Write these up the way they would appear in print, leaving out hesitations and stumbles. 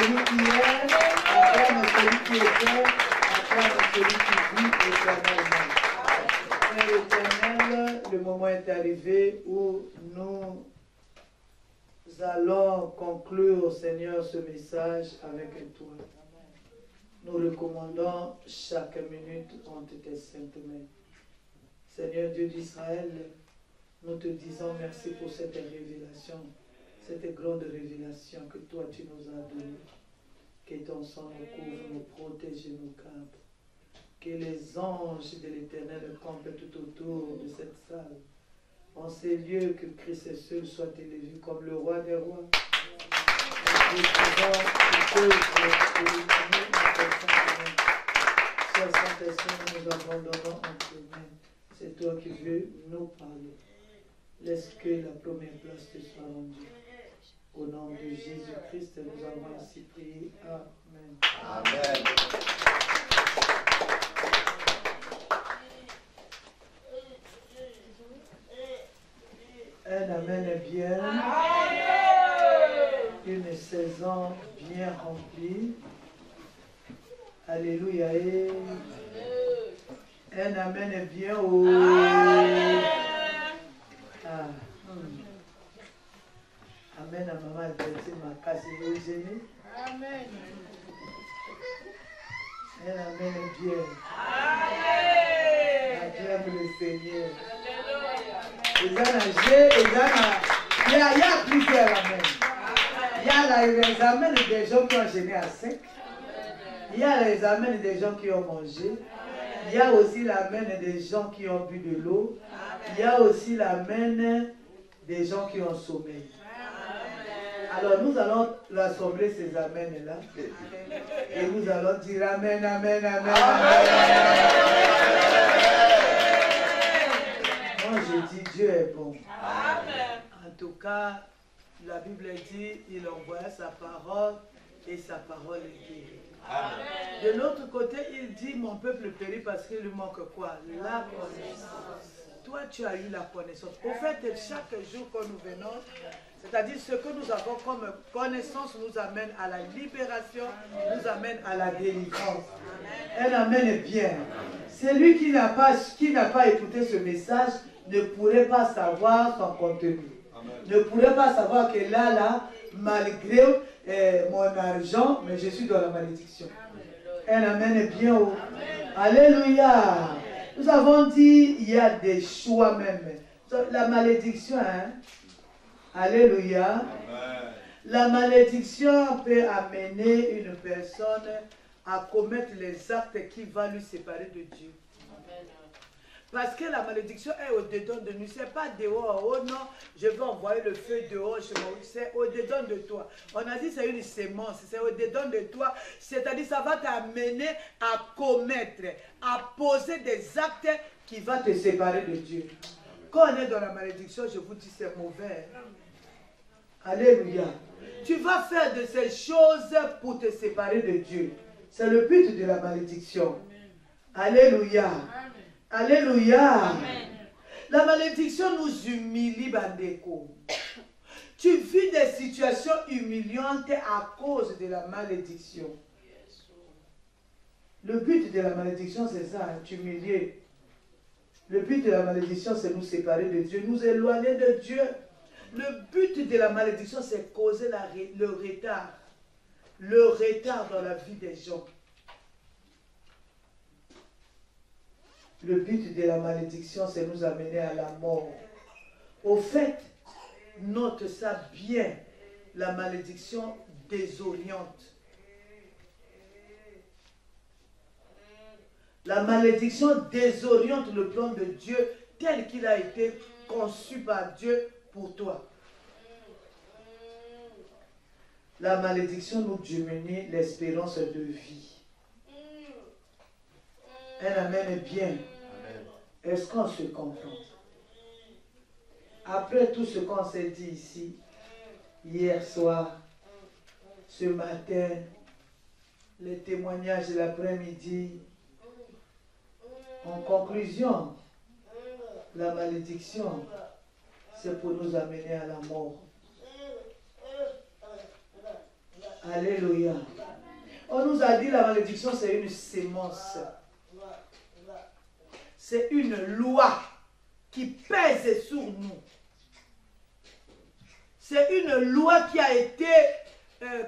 celui qui est, acclame celui qui était, acclame celui qui vit éternellement. Père éternel, le moment est arrivé où nous allons conclure, Seigneur, ce message avec toi. Nous recommandons chaque minute entre tes saintes mains. Seigneur Dieu d'Israël, nous te disons merci pour cette révélation, cette grande révélation que toi tu nous as donnée. Que ton sang nous couvre, nous protège et nous garde. Que les anges de l'Éternel campent tout autour de cette salle. En ces lieux, que Christ seul soit élevé comme le roi des rois. Saint-Esprit, nous abandonnons entre tes mains. C'est toi qui veux nous parler. Laisse que la première place te soit rendue. Au nom de Jésus-Christ, nous avons ainsi prié. Amen. Amen. Un amen bien. Une saison bien remplie. Alléluia. Et un amen bien. Oh. Ah. Amen à maman Albertine m'a cassé le génie. Amen. Un amen bien. Acclame le Seigneur. Il y a plusieurs amen. Il y a les amens des gens qui ont gêné à sec. Il y a les amens des gens qui ont mangé. Il y a aussi l'amen des gens qui ont bu de l'eau. Il y a aussi l'amen des gens qui ont sommeil. Alors nous allons rassembler ces amens-là. Et nous allons dire amen, amen, amen, amen. Moi je dis Dieu est bon. En tout cas, la Bible dit, il envoya sa parole et sa parole est guérie. De l'autre côté, il dit, mon peuple périt parce qu'il lui manque quoi? La connaissance. Toi, tu as eu la connaissance. Au fait, chaque jour que nous venons, c'est-à-dire ce que nous avons comme connaissance nous amène à la libération, nous amène à la délivrance. Un amen est bien. Celui qui n'a pas écouté ce message ne pourrait pas savoir son contenu. Ne pourrait pas savoir que là, malgré mon argent, mais je suis dans la malédiction. Un amen est bien. Oh. Alléluia. Nous avons dit, il y a des choix même. La malédiction, hein? Alléluia. Amen. La malédiction peut amener une personne à commettre les actes qui vont lui séparer de Dieu. Parce que la malédiction est au-dedans de nous. Ce n'est pas dehors. Oh non, je vais envoyer le feu dehors. C'est au-dedans de toi. On a dit c'est une sémence. C'est au-dedans de toi. C'est-à-dire ça va t'amener à commettre, à poser des actes qui vont te séparer de Dieu. Quand on est dans la malédiction, je vous dis c'est mauvais. Alléluia. Tu vas faire de ces choses pour te séparer de Dieu. C'est le but de la malédiction. Alléluia. Alléluia. Amen. La malédiction nous humilie, Bandeko. Tu vis des situations humiliantes à cause de la malédiction. Le but de la malédiction, c'est ça, hein, t'humilier. Le but de la malédiction, c'est nous séparer de Dieu, nous éloigner de Dieu. Le but de la malédiction, c'est causer le retard. Le retard dans la vie des gens. Le but de la malédiction, c'est nous amener à la mort. Au fait, note ça bien, la malédiction désoriente. La malédiction désoriente le plan de Dieu tel qu'il a été conçu par Dieu pour toi. La malédiction nous diminue l'espérance de vie. Un amen est bien. Est-ce qu'on se comprend? Après tout ce qu'on s'est dit ici, hier soir, ce matin, les témoignages de l'après-midi, en conclusion, la malédiction, c'est pour nous amener à la mort. Alléluia. On nous a dit la malédiction, c'est une sémence. C'est une loi qui pèse sur nous. C'est une loi qui a été,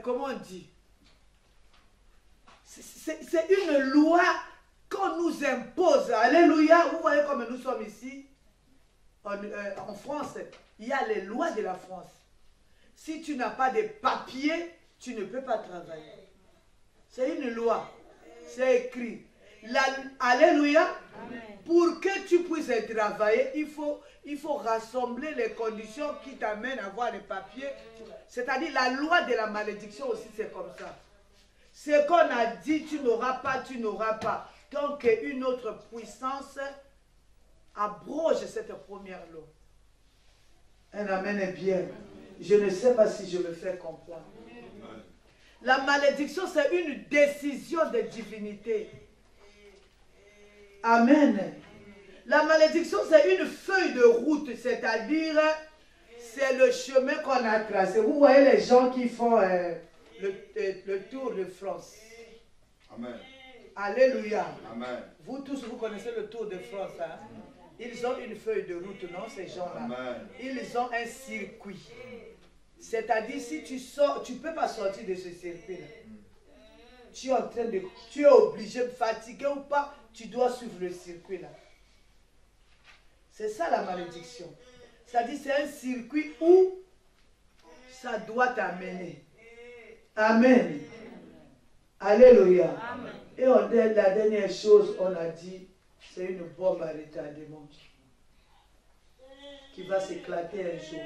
comment on dit? C'est une loi qu'on nous impose. Alléluia. Vous voyez comme nous sommes ici, en France, il y a les lois de la France. Si tu n'as pas de papiers, tu ne peux pas travailler. C'est une loi. C'est écrit. Alléluia. Amen. Pour que tu puisses travailler, il faut rassembler les conditions qui t'amènent à avoir les papiers. C'est-à-dire la loi de la malédiction aussi, c'est comme ça. Ce qu'on a dit, tu n'auras pas, tu n'auras pas. Donc une autre puissance abroge cette première loi. Un amen est bien. Je ne sais pas si je me fais comprendre. La malédiction, c'est une décision de divinité. Amen. La malédiction, c'est une feuille de route, c'est-à-dire, c'est le chemin qu'on a tracé. Vous voyez les gens qui font le Tour de France. Amen. Alléluia. Amen. Vous tous, vous connaissez le Tour de France. Hein? Ils ont une feuille de route, non, ces gens-là. Ils ont un circuit. C'est-à-dire, si tu sors, tu ne peux pas sortir de ce circuit-là. Tu es obligé, fatigué ou pas, tu dois suivre le circuit-là. C'est ça la malédiction. C'est-à-dire, c'est un circuit où ça doit t'amener. Amen. Alléluia. Amen. Et la dernière chose, on a dit, c'est une bombe à retardement qui va s'éclater un jour.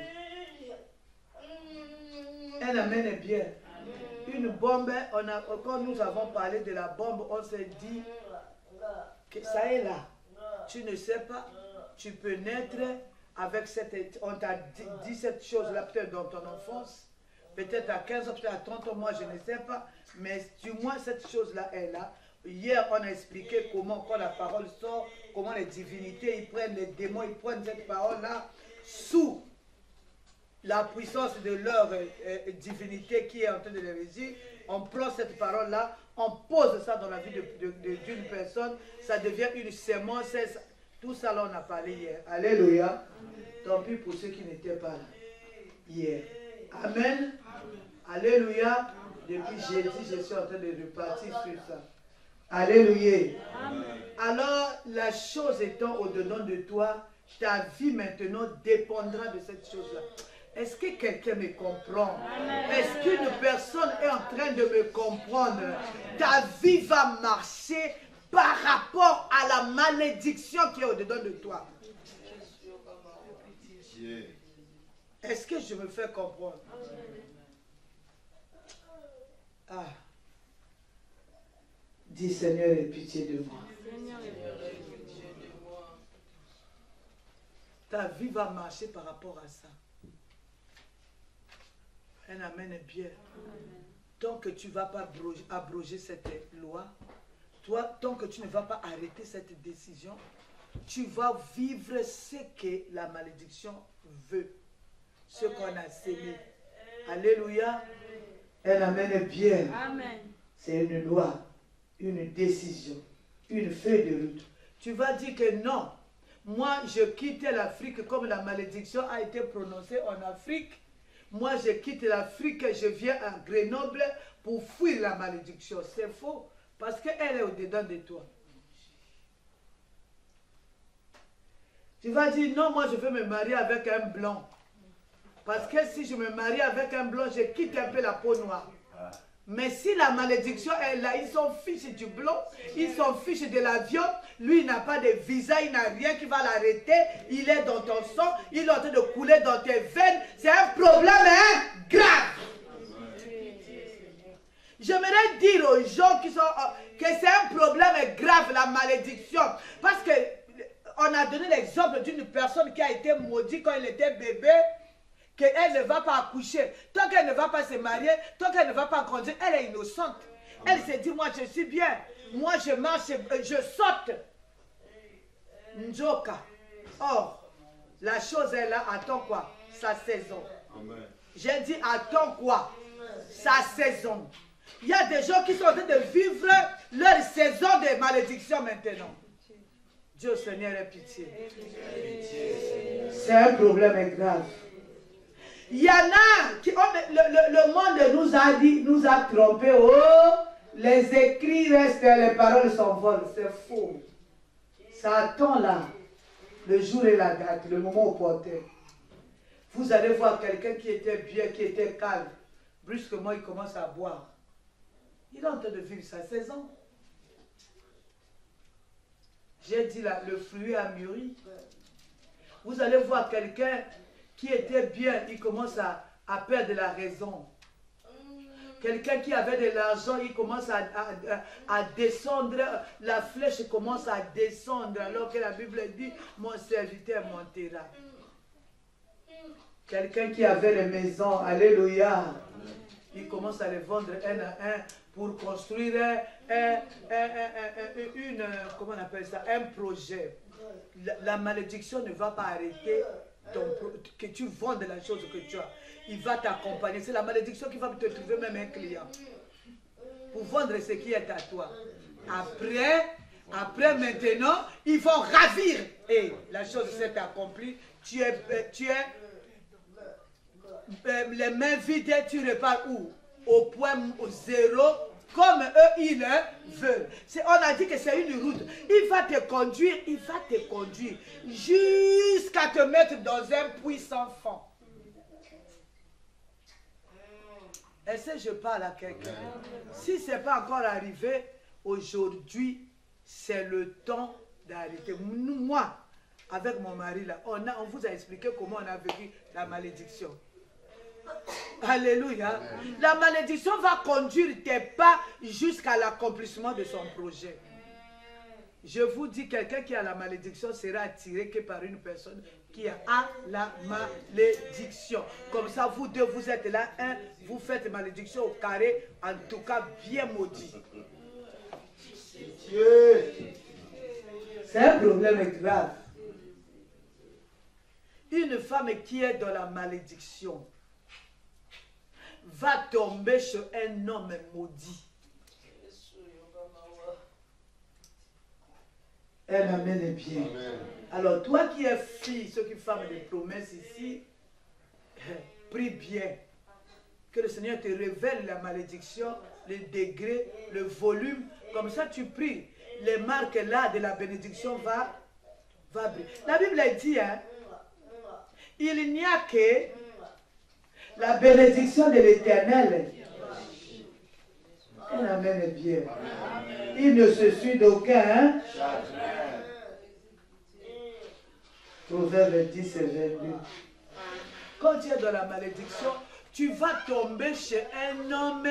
Un amen est bien. Une bombe, quand nous avons parlé de la bombe, on s'est dit que ça est là. Tu ne sais pas, tu peux naître avec cette... On t'a dit cette chose-là peut-être dans ton enfance, peut-être à 15 ans, peut-être à 30 ans, moi je ne sais pas, mais du moins cette chose-là est là. Hier, on a expliqué comment, quand la parole sort, comment les divinités, ils prennent les démons, ils prennent cette parole-là sous la puissance de leur divinité qui est en train de les régir. On prend cette parole-là, on pose ça dans la vie d'une personne, ça devient une sémence. Tout ça, là, on a parlé hier. Alléluia. Tant pis pour ceux qui n'étaient pas là hier. Amen. Alléluia. Depuis jeudi, je suis en train de repartir sur ça. Alléluia. Amen. Alors, la chose étant au-dedans de toi, ta vie maintenant dépendra de cette chose-là. Est-ce que quelqu'un me comprend? Est-ce qu'une personne est en train de me comprendre? Ta vie va marcher par rapport à la malédiction qui est au-dedans de toi. Est-ce que je me fais comprendre? Ah. Dis Seigneur, aie pitié de moi. Ta vie va marcher par rapport à ça. Un amen est bien. Tant que tu ne vas pas abroger cette loi, toi, tant que tu ne vas pas arrêter cette décision, tu vas vivre ce que la malédiction veut, ce qu'on a sémé. Alléluia. Un amen est bien. C'est une loi, une décision, une feuille de route. Tu vas dire que non, moi je quitte l'Afrique comme la malédiction a été prononcée en Afrique. Moi, je quitte l'Afrique, je viens à Grenoble pour fuir la malédiction. C'est faux, parce qu'elle est au-dedans de toi. Tu vas dire, non, moi, je veux me marier avec un blanc. Parce que si je me marie avec un blanc, je quitte un peu la peau noire. Mais si la malédiction est là, ils s'en fichent du blanc, ils s'en fichent de la viande. Lui, il n'a pas de visa, il n'a rien qui va l'arrêter. Il est dans ton sang, il est en train de couler dans tes veines. C'est un problème grave. J'aimerais dire aux gens qui sont, que c'est un problème grave, la malédiction. Parce qu'on a donné l'exemple d'une personne qui a été maudite quand il était bébé. Qu'elle ne va pas accoucher, tant qu'elle ne va pas se marier, tant qu'elle ne va pas grandir, elle est innocente. Elle se dit, moi je suis bien, moi je marche, je saute. Njoka. Or, la chose est là, attends quoi? Sa saison. J'ai dit, attends quoi? sa saison. Il y a des gens qui sont en train de vivre leur saison de malédiction maintenant. Dieu Seigneur ait pitié. C'est un problème grave. Il y en a qui le monde nous a trompés. Oh, les écrits restent, les paroles s'envolent. C'est faux. Ça attend là, le jour et la date, le moment opportun. Vous allez voir quelqu'un qui était bien, qui était calme. Brusquement, il commence à boire. Il est en train de vivre sa saison. J'ai dit là, le fruit a mûri. Vous allez voir quelqu'un qui était bien, il commence à perdre la raison. Quelqu'un qui avait de l'argent, il commence à descendre, la flèche commence à descendre, alors que la Bible dit, mon serviteur montera. Quelqu'un qui avait les maisons, alléluia, il commence à les vendre un à un pour construire comment on appelle ça, un projet. La malédiction ne va pas arrêter que tu vendes la chose que tu as. Il va t'accompagner. C'est la malédiction qui va te trouver même un client. Pour vendre ce qui est à toi. Après maintenant, ils vont ravir. Et la chose s'est accomplie. Tu es les mains vides, tu repars où? Au point zéro, comme eux, ils veulent. On a dit que c'est une route. Il va te conduire, jusqu'à te mettre dans un puits sans fond. Est-ce que je parle à quelqu'un? Si ce n'est pas encore arrivé, aujourd'hui, c'est le temps d'arrêter. Moi, avec mon mari, là, on vous a expliqué comment on a vécu la malédiction. Alléluia. La malédiction va conduire tes pas jusqu'à l'accomplissement de son projet. Je vous dis, quelqu'un qui a la malédiction sera attiré que par une personne qui a la malédiction. Comme ça, vous deux, vous êtes là, vous faites malédiction au carré, en tout cas bien maudit. C'est un problème grave. Une femme qui est dans la malédiction va tomber sur un homme maudit. Elle amène bien. Amen. Alors toi qui es fille, ceux qui font des promesses ici, prie bien. Que le Seigneur te révèle la malédiction, le degré, le volume. Comme ça tu pries. Les marques là de la bénédiction va briller. La Bible dit, hein, il n'y a que la bénédiction de l'Éternel. Elle amène bien. Il ne se suit d'aucun. Proverbe 10 et 22. Quand tu es dans la malédiction, tu vas tomber chez un homme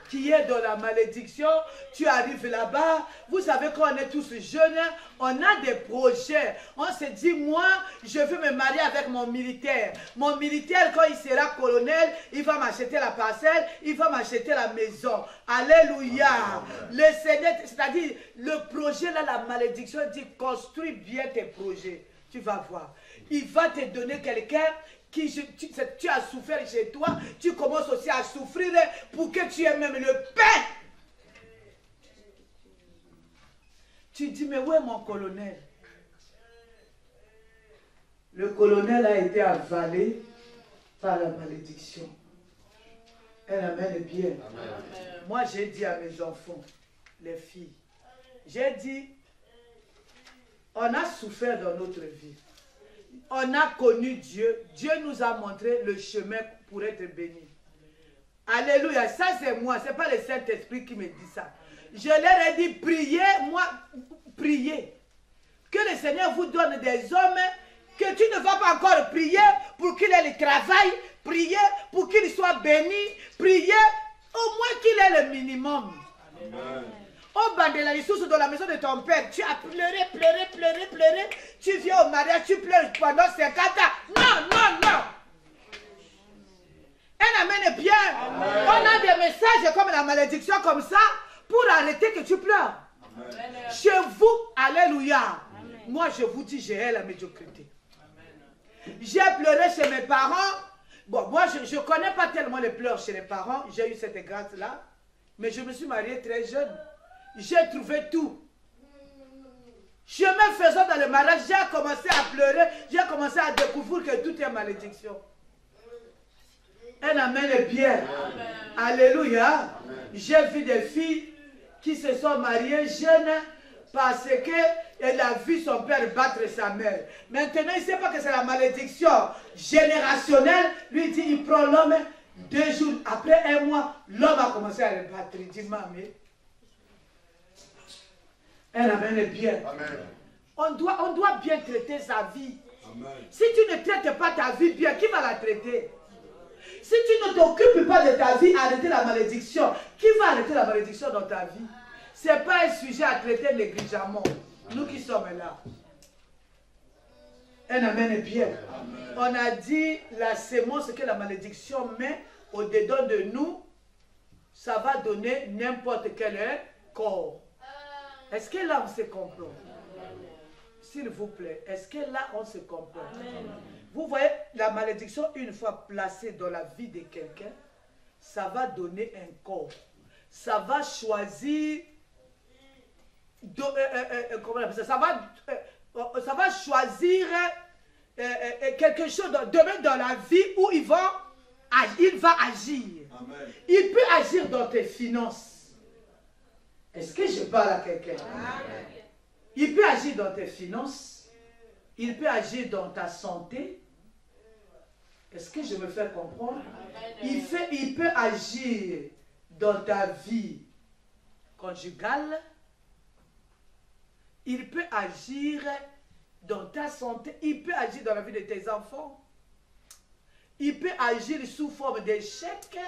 qui est dans la malédiction. Tu arrives là-bas. Vous savez qu'on est tous jeunes, on a des projets. On se dit, moi, je veux me marier avec mon militaire. Mon militaire, quand il sera colonel, il va m'acheter la parcelle, il va m'acheter la maison. Alléluia. Le Seigneur, c'est-à-dire, le projet là, la malédiction dit, construis bien tes projets. Tu vas voir. Il va te donner quelqu'un qui tu as souffert chez toi, tu commences aussi à souffrir pour que tu aies même le pain. Tu dis, mais où est mon colonel? Le colonel a été avalé par la malédiction. Elle amène bien. Amen. Moi, j'ai dit à mes enfants, les filles, j'ai dit, on a souffert dans notre vie. On a connu Dieu. Dieu nous a montré le chemin pour être béni. Alléluia. Ça, c'est moi. Ce n'est pas le Saint-Esprit qui me dit ça. Je leur ai dit, priez, moi, priez. Que le Seigneur vous donne des hommes que tu ne vas pas encore prier pour qu'il ait le travail. Prier pour qu'il soit béni. Prier au moins qu'il ait le minimum. Amen. Au bas de la ressource dans la maison de ton père, tu as pleuré. Tu viens au mariage, tu pleures pendant 50 ans. Non. Elle amène bien. Amen. On a des messages comme la malédiction comme ça pour arrêter que tu pleures. Amen. Chez vous, alléluia. Amen. Moi, je vous dis, j'ai la médiocrité. J'ai pleuré chez mes parents. Bon, moi, je ne connais pas tellement les pleurs chez les parents. J'ai eu cette grâce-là. Mais je me suis mariée très jeune. J'ai trouvé tout. Chemin faisant dans le mariage, j'ai commencé à pleurer. J'ai commencé à découvrir que tout est malédiction. Un amen est bien. Amen. Alléluia. J'ai vu des filles qui se sont mariées jeunes parce qu'elle a vu son père battre sa mère. Maintenant, il ne sait pas que c'est la malédiction générationnelle. Lui dit, il prend l'homme 2 jours. Après 1 mois, l'homme a commencé à le battre. Il dit, mamie. Un amen est bien. Amen. On doit bien traiter sa vie. Amen. Si tu ne traites pas ta vie bien, qui va la traiter? Si tu ne t'occupes pas de ta vie, arrêter la malédiction. Qui va arrêter la malédiction dans ta vie? Ce n'est pas un sujet à traiter négligemment. Nous qui sommes là. Un amen est bien. Amen. On a dit la sémence que la malédiction met au-dedans de nous, ça va donner n'importe quel corps. Est-ce que là on se comprend? S'il vous plaît, est-ce que là on se comprend? Amen. Vous voyez, la malédiction, une fois placée dans la vie de quelqu'un, ça va donner un corps. Ça va choisir, comment on appelle ça? Ça va choisir quelque chose demain dans la vie où il va agir. Amen. Il peut agir dans tes finances. Est-ce que je parle à quelqu'un? Il peut agir dans tes finances. Il peut agir dans ta santé. Est-ce que je me fais comprendre? Il peut agir dans ta vie conjugale. Il peut agir dans ta santé. Il peut agir dans la vie de tes enfants. Il peut agir sous forme d'échec,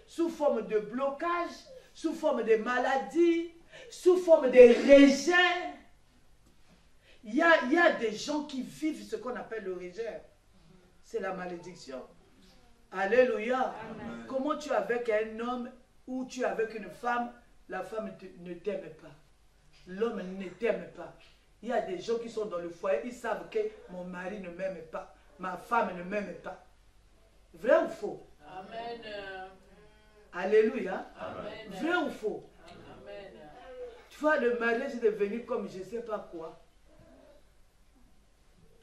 sous forme de blocage, sous forme de maladie, sous forme de rejet. Il y a des gens qui vivent ce qu'on appelle le rejet. C'est la malédiction. Alléluia. Amen. Comment tu es avec un homme ou tu es avec une femme, la femme ne t'aime pas. L'homme ne t'aime pas. Il y a des gens qui sont dans le foyer, ils savent que mon mari ne m'aime pas, ma femme ne m'aime pas. Vrai ou faux? Amen. Alléluia. Amen. Vrai ou faux? Amen. Tu vois, le mariage est devenu comme je ne sais pas quoi.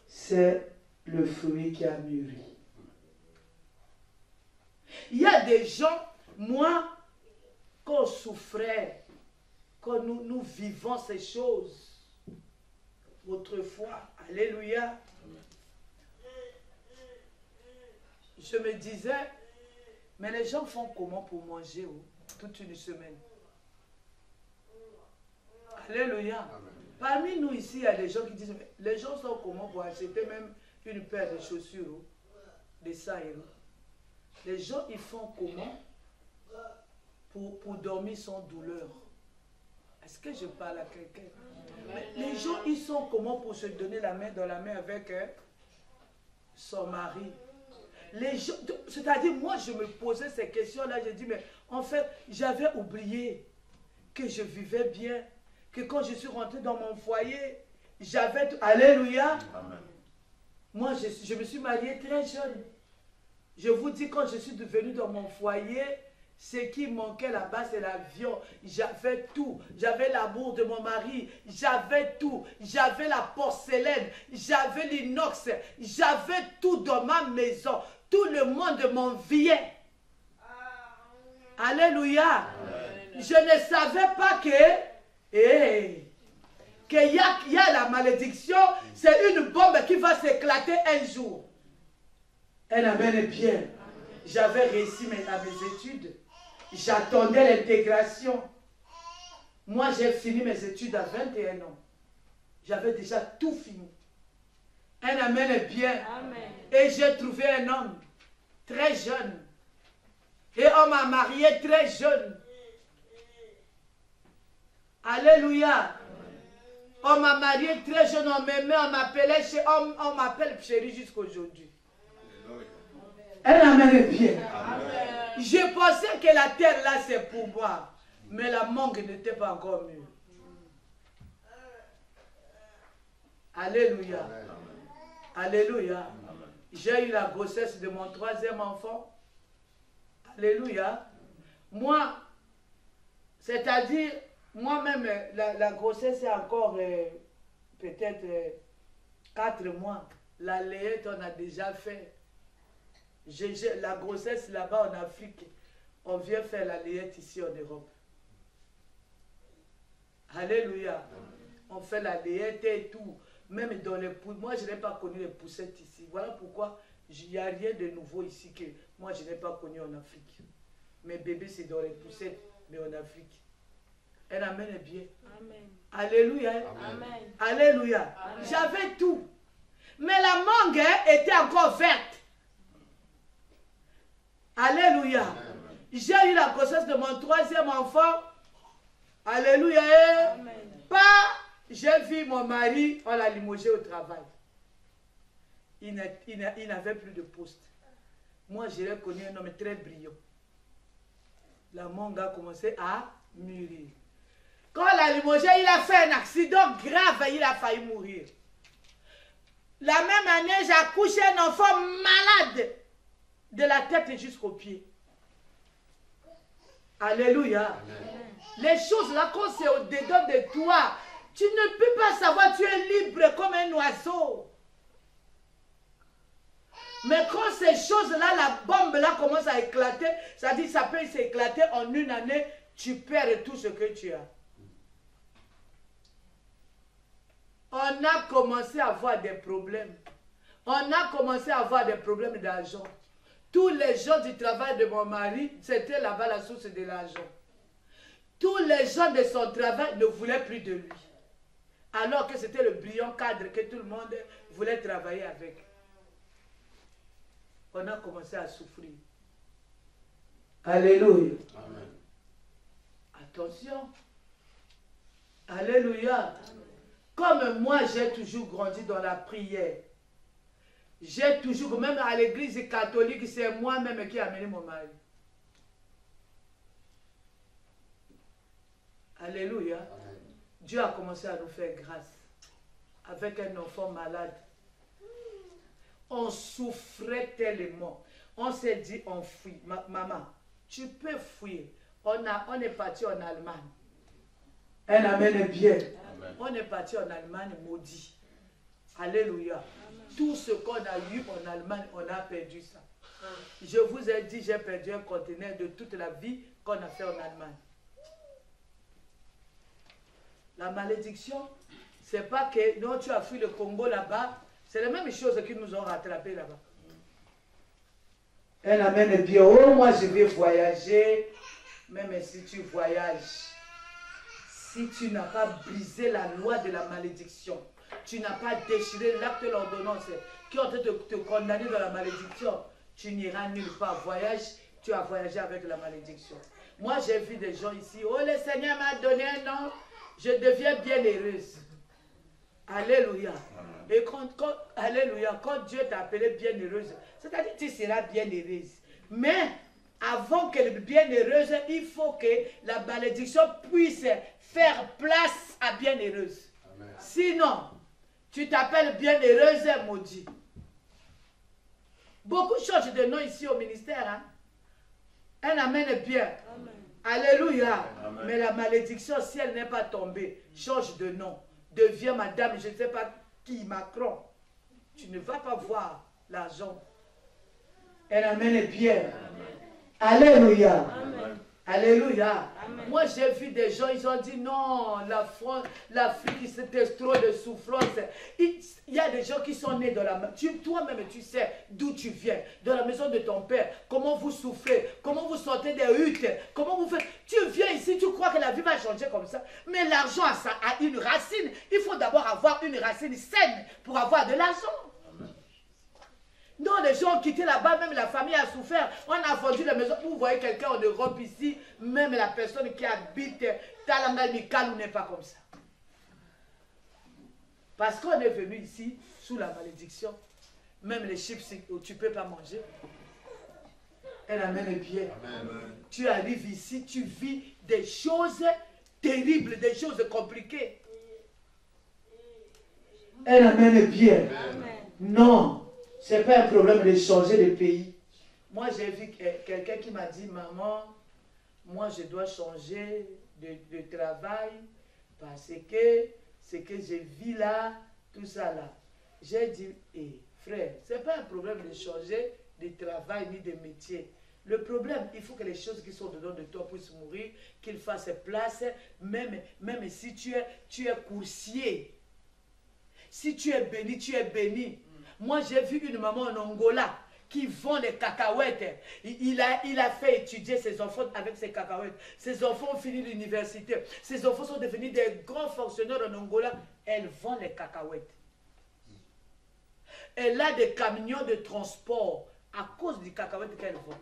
C'est le fruit qui a mûri. Il y a des gens, moi, quand on souffrait, quand nous vivons ces choses, autrefois, alléluia, je me disais, mais les gens font comment pour manger toute une semaine? Alléluia. Amen. Parmi nous ici, il y a des gens qui disent, mais les gens sont comment pour acheter même une paire de chaussures, de ça et là. Les gens, ils font comment pour dormir sans douleur? Est-ce que je parle à quelqu'un? Les gens, ils sont comment pour se donner la main dans la main avec son mari? Les gens, c'est-à-dire, moi, je me posais ces questions-là, je dis, mais en fait, j'avais oublié que je vivais bien, que quand je suis rentré dans mon foyer, j'avais... Alléluia. Amen. Moi, je me suis mariée très jeune. Je vous dis, quand je suis devenue dans mon foyer, ce qui manquait là-bas, c'est l'avion. J'avais tout. J'avais l'amour de mon mari. J'avais tout. J'avais la porcelaine. J'avais l'inox. J'avais tout dans ma maison. Tout le monde m'enviait. Alléluia. Amen. Je ne savais pas qu'il y a la malédiction. C'est une bombe qui va s'éclater un jour. Un amen est bien. J'avais réussi mes études. J'attendais l'intégration. Moi, j'ai fini mes études à 21 ans. J'avais déjà tout fini. Un amen est bien. Amen. Et j'ai trouvé un homme très jeune. Et on m'a marié très jeune. Alléluia. On m'a marié très jeune, on m'aimait, on m'appelait, on m'appelle chérie jusqu'aujourd'hui. Un amen est bien. Amen. Je pensais que la terre là c'est pour moi, mais la mangue n'était pas encore mûre. Alléluia. Amen. Alléluia. Amen. J'ai eu la grossesse de mon 3e enfant. Alléluia. Moi, c'est-à-dire, moi-même, la grossesse est encore peut-être 4 mois. La layette, on a déjà fait. La grossesse là-bas en Afrique, on vient faire la layette ici en Europe. Alléluia. On fait la layette et tout. Même dans les poussettes. Moi, je n'ai pas connu les poussettes ici. Voilà pourquoi il n'y a rien de nouveau ici que moi, je n'ai pas connu en Afrique. Mes bébés, c'est dans les poussettes, mais en Afrique. Un amen est bien. Amen. Alléluia. Amen. Alléluia. J'avais tout. Mais la mangue était encore verte. Alléluia. J'ai eu la grossesse de mon 3e enfant. Alléluia. Amen. Pas, j'ai vu mon mari, on l'a limogé au travail. Il n'avait plus de poste. Moi, je l'ai connu un homme très brillant. La mangue a commencé à mûrir. Quand on l'a limogé, il a fait un accident grave et il a failli mourir. La même année, j'ai accouché un enfant malade de la tête jusqu'aux pieds. Alléluia. Amen. Les choses là, quand c'est au-dedans de toi, tu ne peux pas savoir, tu es libre comme un oiseau. Mais quand ces choses-là, la bombe là commence à éclater, ça dit ça peut s'éclater en une année, tu perds tout ce que tu as. On a commencé à avoir des problèmes. On a commencé à avoir des problèmes d'argent. Tous les gens du travail de mon mari, c'était là-bas la source de l'argent. Tous les gens de son travail ne voulaient plus de lui. Alors que c'était le brillant cadre que tout le monde voulait travailler avec. On a commencé à souffrir. Alléluia. Amen. Attention. Alléluia. Amen. Comme moi, j'ai toujours grandi dans la prière. J'ai toujours, même à l'église catholique, c'est moi-même qui ai amené mon mari. Alléluia. Amen. Dieu a commencé à nous faire grâce. Avec un enfant malade. On souffrait tellement. On s'est dit, on fuit. Maman, tu peux fuir. On est parti en Allemagne. Un amen est bien. Amen. On est parti en Allemagne maudit. Alléluia. Amen. Tout ce qu'on a eu en Allemagne, on a perdu ça. Je vous ai dit, j'ai perdu un conteneur de toute la vie qu'on a fait en Allemagne. La malédiction, c'est pas que non, tu as fui le Congo là-bas. C'est la même chose qui nous ont rattrapés là-bas. Un amen est bien. Oh, moi je vais voyager. Même si tu voyages, si tu n'as pas brisé la loi de la malédiction, tu n'as pas déchiré l'acte de l'ordonnance qui ont te condamné dans la malédiction, tu n'iras nulle part. Voyage, tu as voyagé avec la malédiction. Moi j'ai vu des gens ici. Oh, le Seigneur m'a donné un nom, je deviens bien heureuse. Alléluia. Et alléluia, quand Dieu t'a appelé bienheureuse, c'est-à-dire que tu seras bienheureuse. Mais avant qu'elle soit bienheureuse, il faut que la malédiction puisse faire place à bienheureuse. Amen. Sinon, tu t'appelles bienheureuse maudit. Beaucoup changent de nom ici au ministère. Hein? Un amen est bien. Amen. Alléluia. Amen. Mais la malédiction, si elle n'est pas tombée, change de nom. Deviens madame, je ne sais pas qui, Macron. Tu ne vas pas voir l'argent. Un amen est bien. Amen. Alléluia. Amen. Alléluia. Amen. Moi, j'ai vu des gens, ils ont dit non, l'Afrique, c'était trop de souffrance. Il y a des gens qui sont nés dans la maison. Toi-même, tu sais d'où tu viens, de la maison de ton père, comment vous souffrez, comment vous sortez des huttes, comment vous faites. Tu viens ici, tu crois que la vie va changer comme ça. Mais l'argent a une racine. Il faut d'abord avoir une racine saine pour avoir de l'argent. Non, les gens ont quitté là-bas, même la famille a souffert. On a vendu la maison. Vous voyez quelqu'un en Europe ici, même la personne qui habite Talanga Mikalou n'est pas comme ça. Parce qu'on est venu ici sous la malédiction. Même les chips, tu ne peux pas manger. Elle amène bien. Amen. Tu arrives ici, tu vis des choses terribles, des choses compliquées. Elle amène bien. Amen. Non. Ce n'est pas un problème de changer de pays. Moi, j'ai vu quelqu'un qui m'a dit, maman, moi, je dois changer de travail parce que ce que je vis là, tout ça là. J'ai dit, frère, ce n'est pas un problème de changer de travail ni de métier. Le problème, il faut que les choses qui sont dedans de toi puissent mourir, qu'ils fassent place, même si tu es coursier. Si tu es béni, tu es béni. Moi, j'ai vu une maman en Angola qui vend des cacahuètes. Il a fait étudier ses enfants avec ses cacahuètes. Ses enfants ont fini l'université. Ses enfants sont devenus des grands fonctionnaires en Angola. Elle vend les cacahuètes. Elle a des camions de transport à cause du cacahuète qu'elle vend.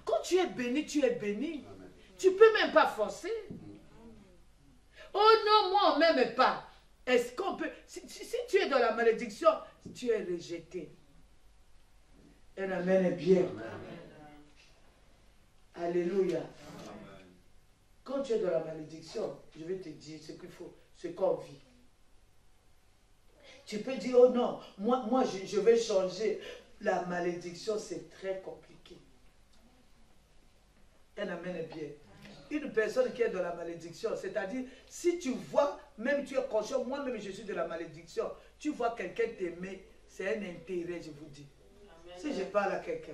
Quand tu es béni, tu es béni. Amen. Tu ne peux même pas forcer. Oh non, moi, on ne m'aime pas. Est-ce qu'on peut... Si tu es dans la malédiction, tu es rejeté. Un amen est bien. Amen. Alléluia. Amen. Quand tu es dans la malédiction, je vais te dire ce qu'il faut, ce qu'on vit. Tu peux dire, oh non, moi je vais changer. La malédiction, c'est très compliqué. Un amen est bien. Une personne qui est dans la malédiction, c'est-à-dire, si tu vois, même tu es conscient, moi-même je suis de la malédiction, tu vois quelqu'un t'aimer, c'est un intérêt, je vous dis. Amen. Si je parle à quelqu'un,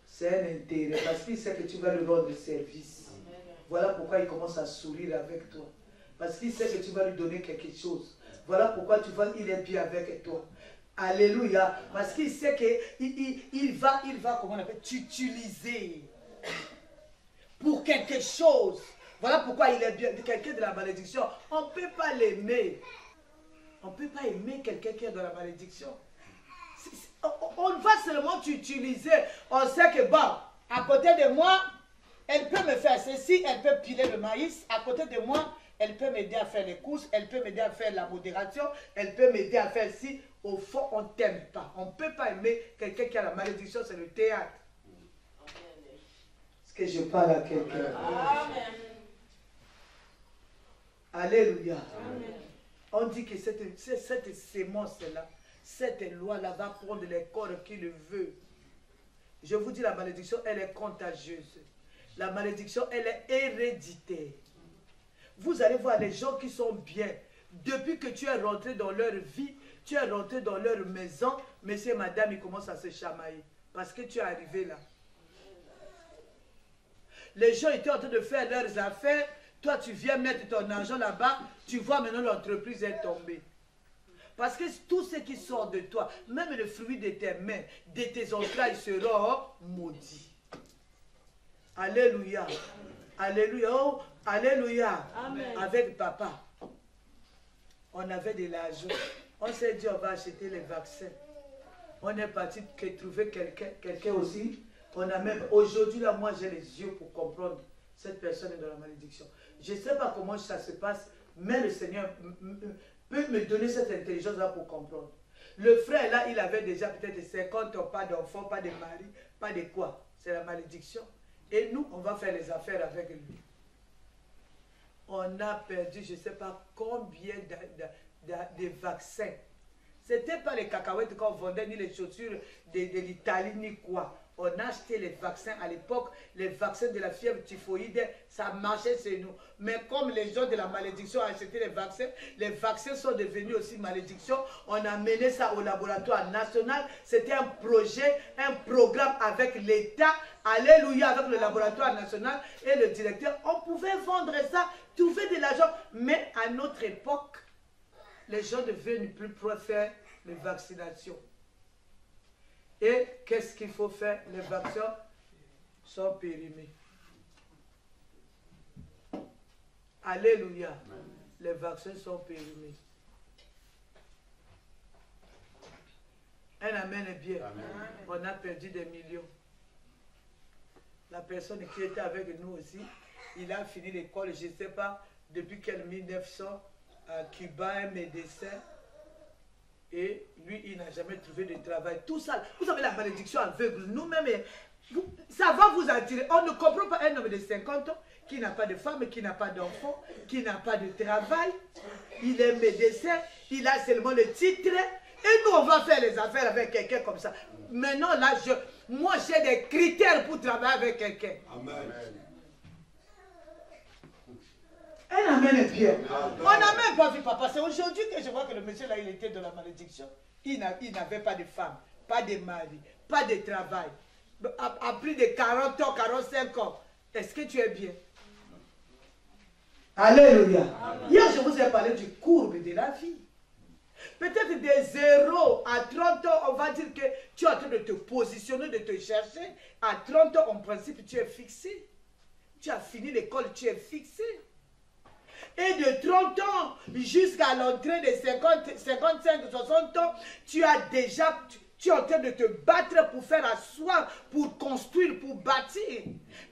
c'est un intérêt, parce qu'il sait que tu vas lui rendre service. Amen. Voilà pourquoi il commence à sourire avec toi. Parce qu'il sait que tu vas lui donner quelque chose. Voilà pourquoi tu vois, il est bien avec toi. Alléluia. Parce qu'il sait qu'il va, comment on appelle, t'utiliser pour quelque chose. Voilà pourquoi il est bien. Quelqu'un de la malédiction, on ne peut pas l'aimer. On ne peut pas aimer quelqu'un qui est dans la malédiction. On va seulement t'utiliser. On sait que, bon, à côté de moi, elle peut me faire ceci, elle peut piler le maïs. À côté de moi, elle peut m'aider à faire les courses, elle peut m'aider à faire la modération, elle peut m'aider à faire ci. Au fond, on ne t'aime pas. On ne peut pas aimer quelqu'un qui a la malédiction, c'est le théâtre. Est-ce que je parle à quelqu'un? Amen. Alléluia. Amen. On dit que cette sémence-là, cette loi-là va prendre les corps qui le veut. Je vous dis, la malédiction, elle est contagieuse. La malédiction, elle est héréditaire. Vous allez voir les gens qui sont bien. Depuis que tu es rentré dans leur vie, tu es rentré dans leur maison, monsieur et madame, ils commencent à se chamailler. Parce que tu es arrivé là. Les gens étaient en train de faire leurs affaires. Toi, tu viens mettre ton argent là-bas. Tu vois maintenant l'entreprise est tombée. Parce que tout ce qui sort de toi, même le fruit de tes mains, de tes entrailles seront maudits. Alléluia. Alléluia. Oh, alléluia. Amen. Avec papa, on avait de l'argent. On s'est dit, on va acheter les vaccins. On est parti trouver quelqu'un aussi. On a même, aujourd'hui, là, moi, j'ai les yeux pour comprendre. Cette personne est dans la malédiction. Je ne sais pas comment ça se passe, mais le Seigneur peut me donner cette intelligence-là pour comprendre. Le frère, là, il avait déjà peut-être 50 ans, pas d'enfant, pas de mari, pas de quoi. C'est la malédiction. Et nous, on va faire les affaires avec lui. On a perdu, je ne sais pas combien de vaccins. Ce n'était pas les cacahuètes qu'on vendait, ni les chaussures de l'Italie, ni quoi. On a acheté les vaccins à l'époque, les vaccins de la fièvre typhoïde, ça marchait chez nous. Mais comme les gens de la malédiction ont acheté les vaccins sont devenus aussi malédiction. On a mené ça au laboratoire national. C'était un projet, un programme avec l'État, alléluia, avec le laboratoire national et le directeur. On pouvait vendre ça, trouver de l'argent. Mais à notre époque, les gens ne veulent plus faire les vaccinations. Et qu'est-ce qu'il faut faire? Les vaccins sont périmés. Alléluia. Amen. Les vaccins sont périmés. Un amen est bien. Amen. On a perdu des millions. La personne qui était avec nous aussi, il a fini l'école, je ne sais pas depuis quel 1900, à Cuba, un médecin. Et lui, il n'a jamais trouvé de travail. Tout ça, vous avez la malédiction aveugle. Nous-mêmes, ça va vous attirer. On ne comprend pas un homme de 50 ans qui n'a pas de femme, qui n'a pas d'enfant, qui n'a pas de travail. Il est médecin, il a seulement le titre. Et nous, on va faire les affaires avec quelqu'un comme ça. Maintenant, là, moi, j'ai des critères pour travailler avec quelqu'un. Amen. Un amen est bien. On n'a même pas vu papa. C'est aujourd'hui que je vois que le monsieur là, il était de la malédiction. Il n'avait pas de femme, pas de mari, pas de travail. À plus de 40 ans, 45 ans. Est-ce que tu es bien? Alléluia. Hier, je vous ai parlé du courbe de la vie. Peut-être de 0 à 30 ans, on va dire que tu es en train de te positionner, de te chercher. À 30 ans, en principe, tu es fixé. Tu as fini l'école, tu es fixé. Et de 30 ans jusqu'à l'entrée de 50, 55, 60 ans, tu es en train de te battre pour faire asseoir, pour construire, pour bâtir.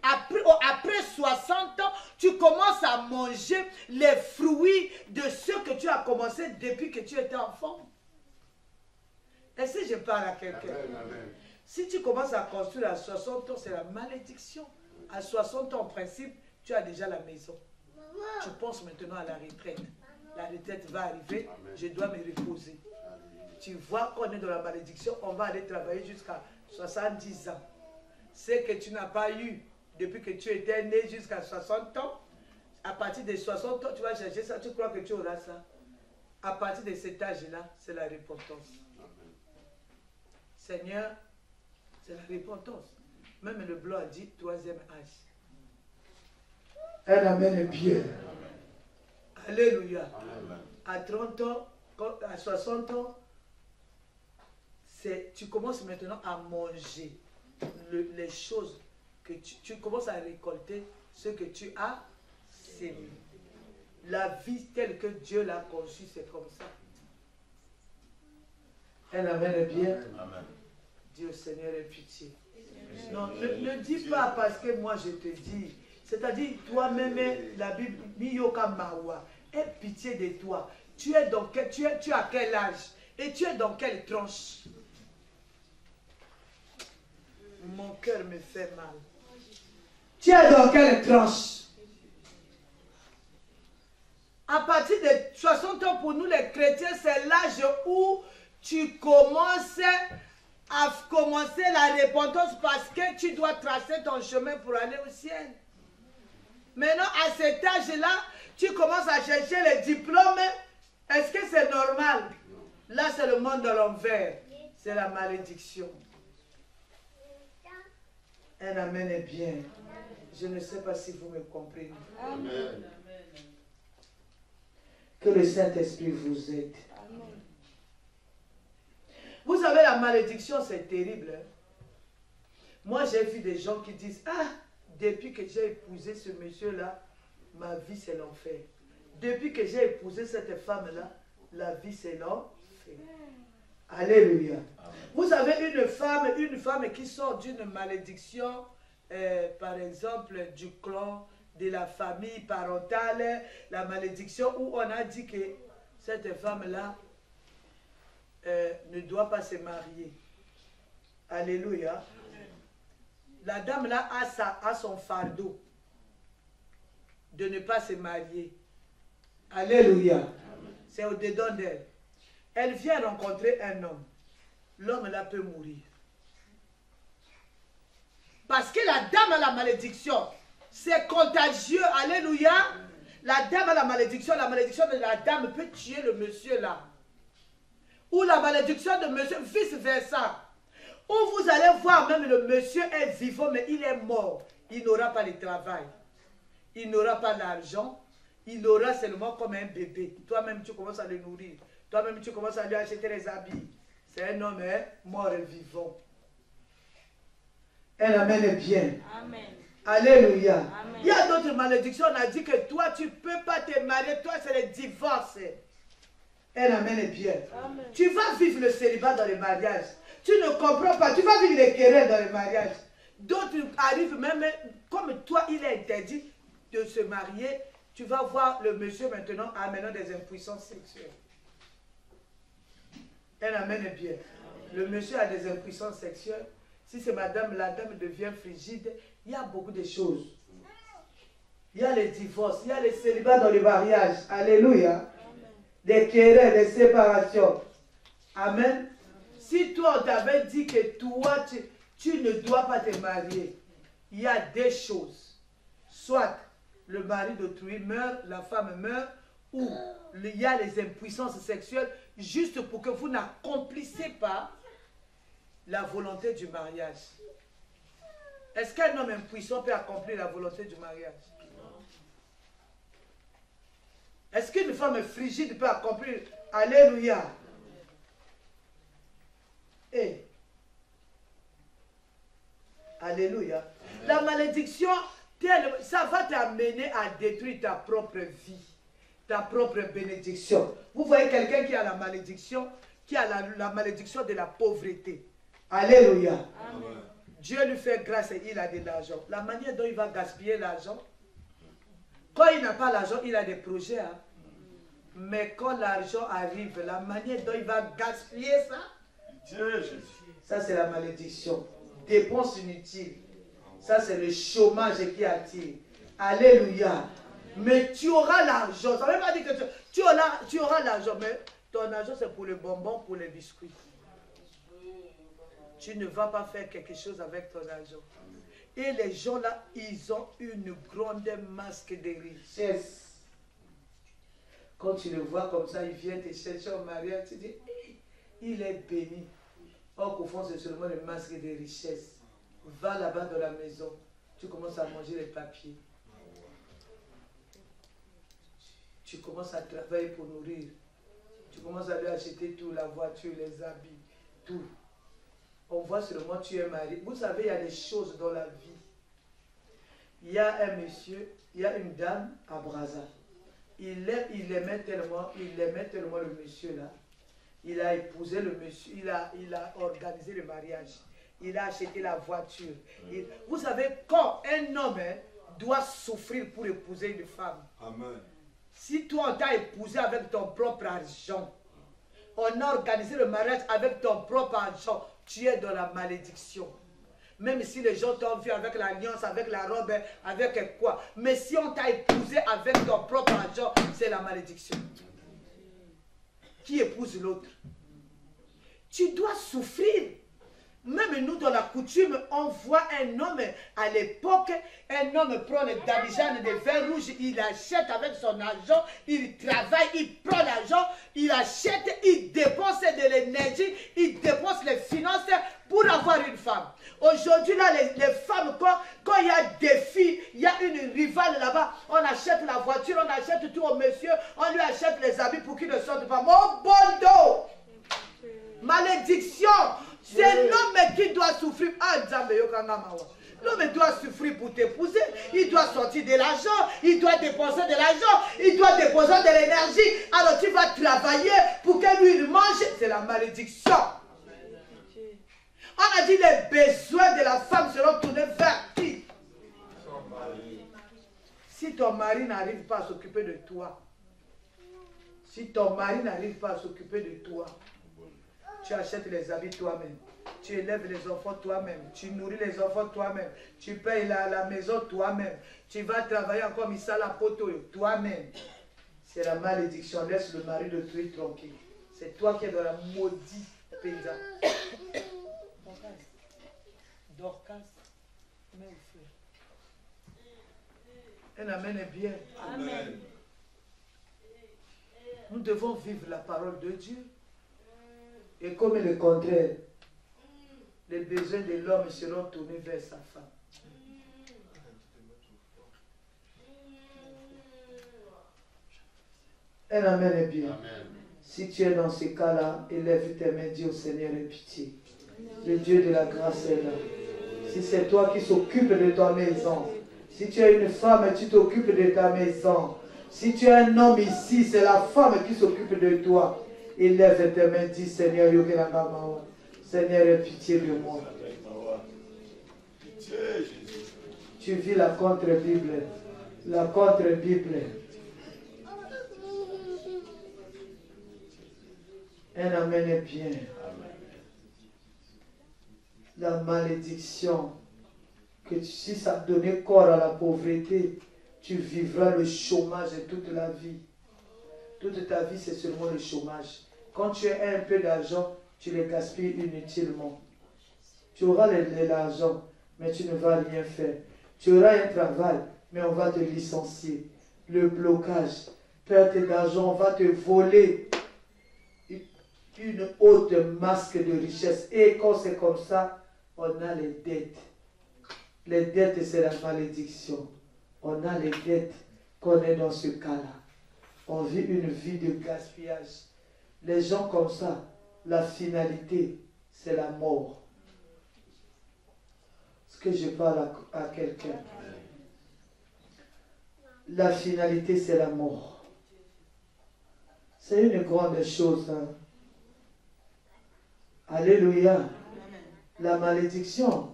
Après 60 ans, tu commences à manger les fruits de ce que tu as commencé depuis que tu étais enfant. Est-ce que je parle à quelqu'un? Si tu commences à construire à 60 ans, c'est la malédiction. À 60 ans, en principe, tu as déjà la maison. Tu penses maintenant à la retraite. La retraite va arriver, je dois me reposer. Tu vois qu'on est dans la malédiction, on va aller travailler jusqu'à 70 ans. Ce que tu n'as pas eu depuis que tu étais né jusqu'à 60 ans, à partir de 60 ans, tu vas chercher ça, tu crois que tu auras ça. À partir de cet âge-là, c'est la repentance. Seigneur, c'est la repentance. Même le blanc a dit troisième âge. Un amen est bien. Alléluia. À 30 ans, à 60 ans, tu commences maintenant à manger les choses que tu commences à récolter ce que tu as sémé. La vie telle que Dieu l'a conçue, c'est comme ça. Un amen est bien. Amen. Dieu Seigneur ait pitié. Non, ne dis pas parce que moi je te dis. C'est-à-dire, toi-même, la Bible, Miyoka Mawa, aie pitié de toi. Tu as quel âge? Et tu es dans quelle tranche? Mon cœur me fait mal. Tu es dans quelle tranche? À partir de 60 ans, pour nous les chrétiens, c'est l'âge où tu commences à commencer la repentance parce que tu dois tracer ton chemin pour aller au ciel. Maintenant, à cet âge-là, tu commences à chercher les diplômes. Est-ce que c'est normal? Là, c'est le monde de l'envers. C'est la malédiction. Un amen est bien. Je ne sais pas si vous me comprenez. Amen. Que le Saint-Esprit vous aide. Amen. Vous savez, la malédiction, c'est terrible. Hein? Moi, j'ai vu des gens qui disent, ah, depuis que j'ai épousé ce monsieur-là, ma vie c'est l'enfer. Depuis que j'ai épousé cette femme-là, la vie c'est l'enfer. Alléluia. Amen. Vous avez une femme qui sort d'une malédiction, par exemple, du clan, de la famille parentale, la malédiction où on a dit que cette femme-là ne doit pas se marier. Alléluia. La dame là a son fardeau de ne pas se marier. Alléluia. C'est au-dedans d'elle. Elle vient rencontrer un homme. L'homme là peut mourir. Parce que la dame a la malédiction. C'est contagieux. Alléluia. La dame a la malédiction de la dame peut tuer le monsieur là. Ou la malédiction de monsieur, vice versa. Ou vous allez voir même le monsieur est vivant mais il est mort. Il n'aura pas de travail. Il n'aura pas d'argent. Il aura seulement comme un bébé. Toi-même tu commences à le nourrir. Toi-même tu commences à lui acheter les habits. C'est un homme mort et vivant. Un amen est bien. Amen. Alléluia. Amen. Il y a d'autres malédictions. On a dit que toi tu ne peux pas te marier. Toi c'est le divorce. Un amen est bien. Amen. Tu vas vivre le célibat dans le mariage. Tu ne comprends pas. Tu vas vivre les querelles dans le mariage. D'autres arrivent même, comme toi, il est interdit de se marier. Tu vas voir le monsieur maintenant amenant des impuissances sexuelles. Un amen est bien. Le monsieur a des impuissances sexuelles. Si c'est madame, la dame devient frigide. Il y a beaucoup de choses. Il y a les divorces, il y a les célibats dans le mariage. Alléluia. Des querelles, des séparations. Amen. Si toi, on t'avait dit que toi, tu ne dois pas te marier, il y a des choses. Soit le mari d'autrui meurt, la femme meurt, ou il y a les impuissances sexuelles, juste pour que vous n'accomplissez pas la volonté du mariage. Est-ce qu'un homme impuissant peut accomplir la volonté du mariage? Est-ce qu'une femme frigide peut accomplir? Alléluia. Et alléluia. La malédiction, ça va t'amener à détruire ta propre vie, ta propre bénédiction. Vous voyez quelqu'un qui a la malédiction, qui a la malédiction de la pauvreté. Alléluia. Amen. Dieu lui fait grâce et il a de l'argent. La manière dont il va gaspiller l'argent, quand il n'a pas l'argent, il a des projets. Hein? Mais quand l'argent arrive, la manière dont il va gaspiller ça, ça c'est la malédiction. Dépenses inutiles. Ça c'est le chômage qui attire. Alléluia. Mais tu auras l'argent. Ça ne veut pas dire que tu auras l'argent, mais ton argent c'est pour les bonbons, pour les biscuits. Tu ne vas pas faire quelque chose avec ton argent. Et les gens là, ils ont une grande masque de richesse. Quand tu le vois comme ça, il vient te chercher au mariage, tu dis, il est béni. Or qu'au fond, c'est seulement le masque de richesse. Va là-bas dans la maison, tu commences à manger les papiers. Tu commences à travailler pour nourrir. Tu commences à lui acheter tout, la voiture, les habits, tout. On voit seulement tu es marié. Vous savez, il y a des choses dans la vie. Il y a un monsieur, il y a une dame à Brazza. Il aimait tellement le monsieur là. Il a épousé le monsieur, il a organisé le mariage. Il a acheté la voiture. Vous savez, quand un homme doit souffrir pour épouser une femme. Amen. Si toi on t'a épousé avec ton propre argent, on a organisé le mariage avec ton propre argent, tu es dans la malédiction. Même si les gens t'ont vu avec l'alliance, avec la robe, avec quoi. Mais si on t'a épousé avec ton propre argent, c'est la malédiction. Qui épouse l'autre? Tu dois souffrir. Même nous, dans la coutume, on voit un homme, à l'époque, un homme prend le damijan de vin rouge, il achète avec son argent, il travaille, il prend l'argent, il achète, il dépense de l'énergie, il dépense les finances pour avoir une femme. Aujourd'hui, là, les femmes, quand il y a des filles, il y a une rivale là-bas, on achète la voiture, on achète tout au monsieur, on lui achète les habits pour qu'il ne sorte pas. Mon bon dos! Malédiction! C'est l'homme qui doit souffrir. L'homme doit souffrir pour t'épouser. Il doit sortir de l'argent. Il doit dépenser de l'argent. Il doit déposer de l'énergie. Alors tu vas travailler pour que lui il mange. C'est la malédiction. On a dit les besoins de la femme seront tournés vers qui? Si ton mari n'arrive pas à s'occuper de toi, si ton mari n'arrive pas à s'occuper de toi, tu achètes les habits toi-même, tu élèves les enfants toi-même, tu nourris les enfants toi-même, tu payes la maison toi-même, tu vas travailler encore missa la poto toi-même. C'est la malédiction. Laisse le mari de tuer tranquille. C'est toi qui es dans la maudite paysan. Dorcas, mais un amen est bien. Amen. Nous devons vivre la parole de Dieu. Et comme le contraire, les besoins de l'homme seront tournés vers sa femme. Un amen est bien. Amen. Si tu es dans ces cas-là, élève tes mains, dis au Seigneur, aie pitié. Le Dieu de la grâce est là. Si c'est toi qui s'occupe de ta maison, si tu es une femme, tu t'occupes de ta maison. Si tu es un homme ici, c'est la femme qui s'occupe de toi. Élève tes mains, dis Seigneur, Seigneur, aie pitié de moi. Tu vis la contre-Bible. La contre-Bible. Un amen est bien. La malédiction, que si ça donnait corps à la pauvreté, tu vivras le chômage toute la vie. Toute ta vie, c'est seulement le chômage. Quand tu as un peu d'argent, tu les gaspilles inutilement. Tu auras l'argent, mais tu ne vas rien faire. Tu auras un travail, mais on va te licencier. Le blocage, perte d'argent, on va te voler une haute masque de richesse. Et quand c'est comme ça, on a les dettes. Les dettes, c'est la malédiction. On a les dettes qu'on est dans ce cas-là. On vit une vie de gaspillage. Les gens comme ça, la finalité, c'est la mort. Est-ce que je parle à quelqu'un? La finalité, c'est la mort. C'est une grande chose. Hein? Alléluia. La malédiction,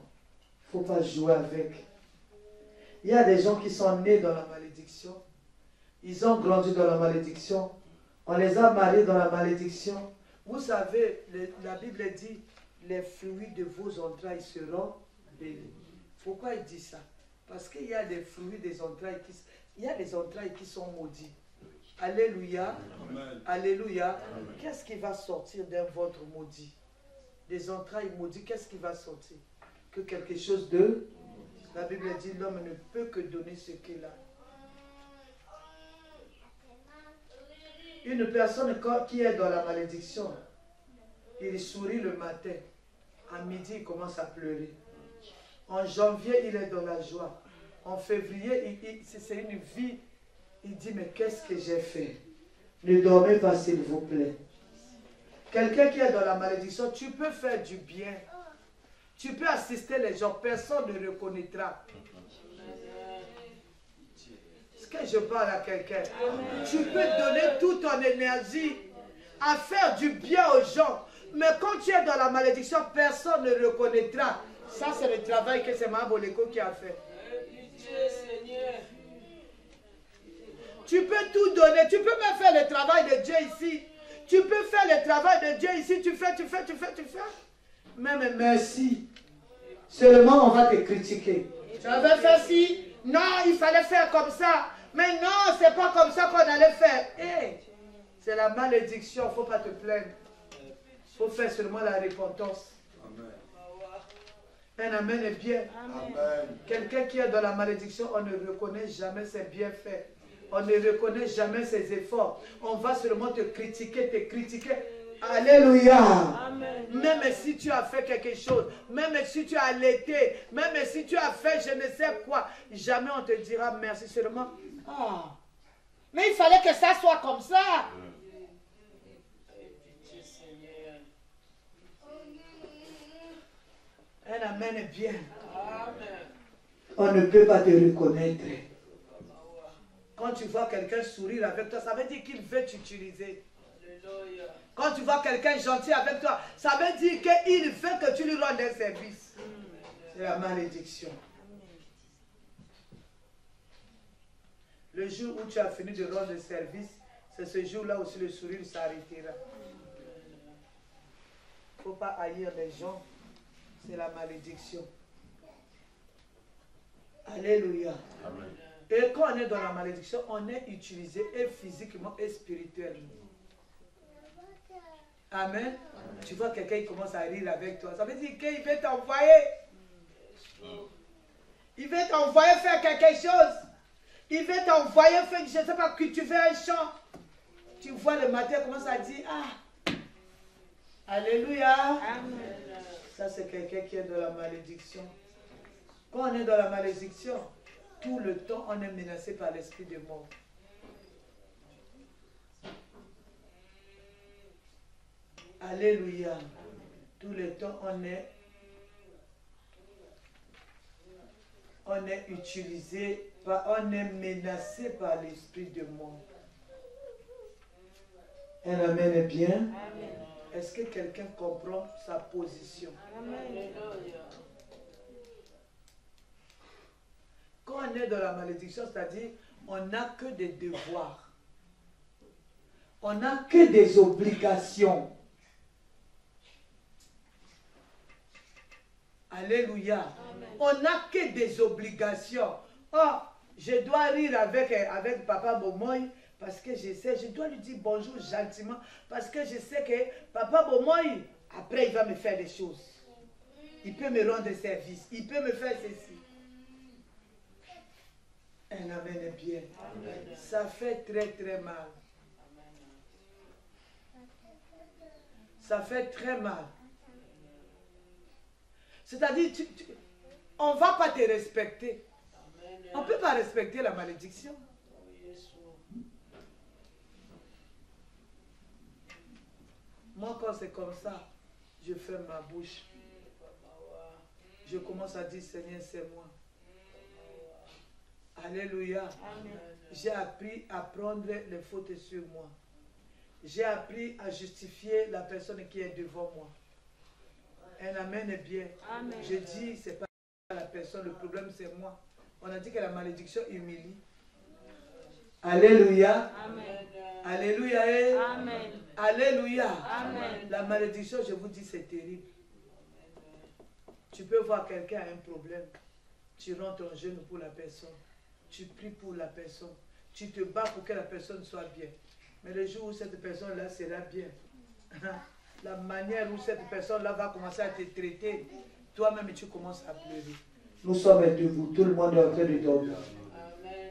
il ne faut pas jouer avec. Il y a des gens qui sont nés dans la malédiction. Ils ont grandi dans la malédiction. On les a mariés dans la malédiction. Vous savez, la Bible dit, les fruits de vos entrailles seront bénis. Pourquoi il dit ça? Parce qu'il y a des fruits des entrailles qui sont maudits. Alléluia. Amen. Alléluia. Qu'est-ce qui va sortir d'un ventre maudit? Des entrailles maudites, qu'est-ce qui va sortir? Que quelque chose de... La Bible dit, l'homme ne peut que donner ce qu'il a. Une personne qui est dans la malédiction, il sourit le matin. À midi, il commence à pleurer. En janvier, il est dans la joie. En février, c'est une vie. Il dit, mais qu'est-ce que j'ai fait? Ne dormez pas, s'il vous plaît. Quelqu'un qui est dans la malédiction, tu peux faire du bien. Tu peux assister les gens, personne ne reconnaîtra. Est-ce que je parle à quelqu'un? Tu peux donner toute ton énergie à faire du bien aux gens. Mais quand tu es dans la malédiction, personne ne reconnaîtra. Ça, c'est le travail que c'est Maboleko qui a fait. Tu peux tout donner. Tu peux même faire le travail de Dieu ici. Tu peux faire le travail de Dieu ici. Tu fais. Même merci. Seulement, on va te critiquer. Tu avais fait ci? Non, il fallait faire comme ça. Mais non, c'est pas comme ça qu'on allait faire. Hey, c'est la malédiction. Il ne faut pas te plaindre. Il faut faire seulement la repentance. Un amen est bien. Quelqu'un qui est dans la malédiction, on ne reconnaît jamais ses bienfaits. On ne reconnaît jamais ses efforts. On va seulement te critiquer. Alléluia. Amen. Même si tu as fait quelque chose, même si tu as allaité, même si tu as fait je ne sais quoi, jamais on te dira merci. Seulement, ah, mais il fallait que ça soit comme ça. Un amen est bien. On ne peut pas te reconnaître. Quand tu vois quelqu'un sourire avec toi, ça veut dire qu'il veut t'utiliser. Quand tu vois quelqu'un gentil avec toi, ça veut dire qu'il veut que tu lui rendes un service. C'est la malédiction. Le jour où tu as fini de rendre le service, c'est ce jour-là aussi le sourire s'arrêtera. Il ne faut pas haïr les gens. C'est la malédiction. Alléluia. Amen. Et quand on est dans la malédiction, on est utilisé et physiquement et spirituellement. Amen. Amen. Tu vois quelqu'un qui commence à rire avec toi. Ça veut dire qu'il veut t'envoyer. Il veut t'envoyer faire quelque chose. Il veut t'envoyer faire, je ne sais pas, que tu fais un chant. Tu vois le matin, commence à dire, ah, alléluia. Amen. Ça, c'est quelqu'un qui est dans la malédiction. Quand on est dans la malédiction, tout le temps, on est menacé par l'esprit de mort. Alléluia. Tout le temps, on est utilisé, on est menacé par l'esprit de mort. Un amen est bien. Amen. Est-ce que quelqu'un comprend sa position? Amen. Quand on est dans la malédiction, c'est-à-dire, on n'a que des devoirs. On n'a que des obligations. Alléluia. Amen. On n'a que des obligations. Oh, je dois rire avec Papa Bomoy Parce que je sais, je dois lui dire bonjour gentiment. Parce que je sais que Papa Bomoï, après il va me faire des choses. Il peut me rendre service. Il peut me faire ceci. Un amen est bien. Amen. Ça fait très très mal. Ça fait très mal. C'est-à-dire, on ne va pas te respecter. On ne peut pas respecter la malédiction. Moi, quand c'est comme ça, je ferme ma bouche. Je commence à dire, Seigneur, c'est moi. Alléluia. J'ai appris à prendre les fautes sur moi. J'ai appris à justifier la personne qui est devant moi. Un amen est bien. Amen. Je dis, ce n'est pas la personne, le problème c'est moi. On a dit que la malédiction humilie. Alléluia. Amen. Alléluia. Amen. Alléluia. Amen. La malédiction, je vous dis, c'est terrible. Tu peux voir quelqu'un a un problème. Tu rentres en jeûne pour la personne. Tu pries pour la personne. Tu te bats pour que la personne soit bien. Mais le jour où cette personne-là sera bien, la manière où cette personne-là va commencer à te traiter, toi-même tu commences à pleurer. Nous sommes debout. Tout le monde est en train de dormir.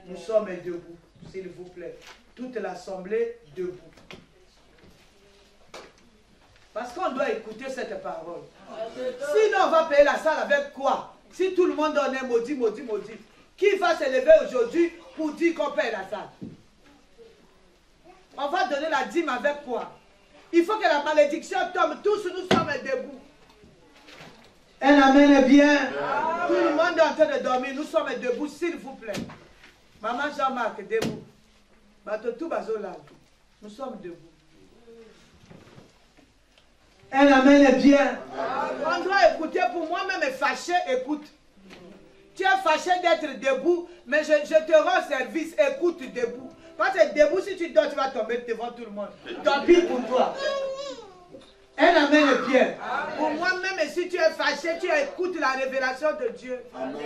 Nous sommes debout, s'il vous plaît. Toute l'assemblée debout. Parce qu'on doit écouter cette parole. Sinon, on va payer la salle avec quoi? Si tout le monde donne un maudit, maudit, maudit. Qui va se lever aujourd'hui pour dire qu'on paye la salle? On va donner la dîme avec quoi? Il faut que la malédiction tombe. Tous nous sommes debout. Un amen est bien. Amen. Tout le monde est en train de dormir. Nous sommes debout, s'il vous plaît. Maman Jean-Marc, debout. Nous sommes debout. Un amen est bien. On doit écouter. Pour moi-même fâché, écoute. Tu es fâché d'être debout, mais je te rends service. Écoute debout. Quand tu es debout, si tu dors, tu vas tomber devant tout le monde. Tant pis pour toi. Un amen est bien. Pour moi-même, si tu es fâché, tu écoutes la révélation de Dieu. Amen.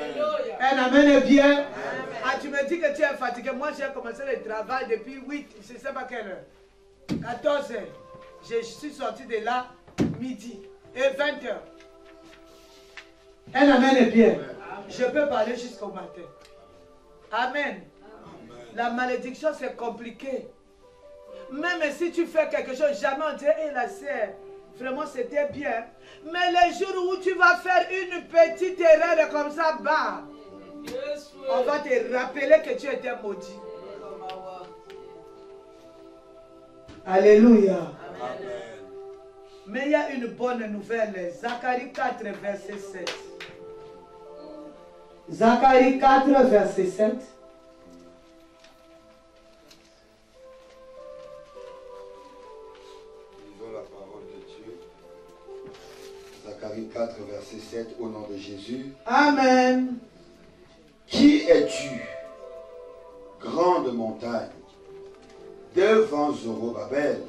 Un amen est bien. Amen. Ah, tu me dis que tu es fatigué. Moi, j'ai commencé le travail depuis 8, je ne sais pas quelle heure. 14 heures. Je suis sorti de là midi et 20 heures. Un amen est bien. Amen. Je peux parler jusqu'au matin. Amen. La malédiction, c'est compliqué. Même si tu fais quelque chose, jamais on dirait, hé, la sœur, vraiment c'était bien. Mais les jours où tu vas faire une petite erreur comme ça, bah, on va te rappeler que tu étais maudit. Alléluia. Amen. Mais il y a une bonne nouvelle. Zacharie 4, verset 7. Zacharie 4, verset 7. Zacharie 4, verset 7, au nom de Jésus. Amen. Qui es-tu, grande montagne, devant Zorobabel?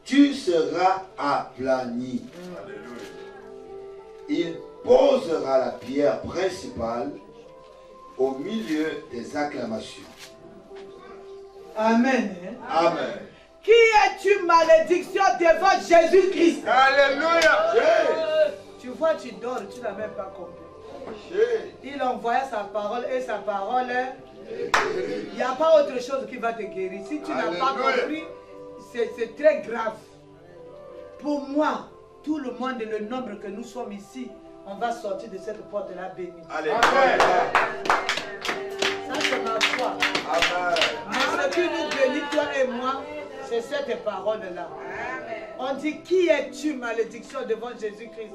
Tu seras aplani. Il posera la pierre principale au milieu des acclamations. Amen. Amen. Qui es-tu, malédiction, devant Jésus-Christ? Alléluia. Tu vois, tu dors, tu n'as même pas compris. Il envoyait sa parole et sa parole, il n'y a pas autre chose qui va te guérir. Si tu n'as pas compris, c'est très grave. Pour moi, tout le monde, le nombre que nous sommes ici, on va sortir de cette porte-là bénie. Alléluia. Ça, c'est ma foi. Amen. Mais ce qui nous bénit, toi et moi, c'est cette parole-là. On dit, qui es-tu, malédiction, devant Jésus-Christ?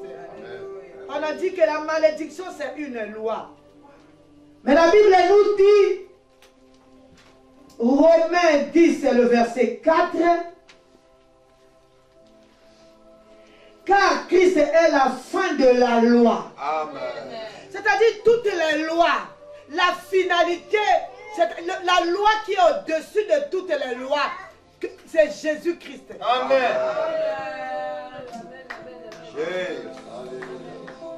On a dit que la malédiction, c'est une loi. Mais la Bible nous dit, Romains 10, c'est le verset 4. Car Christ est la fin de la loi. C'est-à-dire toutes les lois, la finalité, la loi qui est au-dessus de toutes les lois, c'est Jésus-Christ. Amen.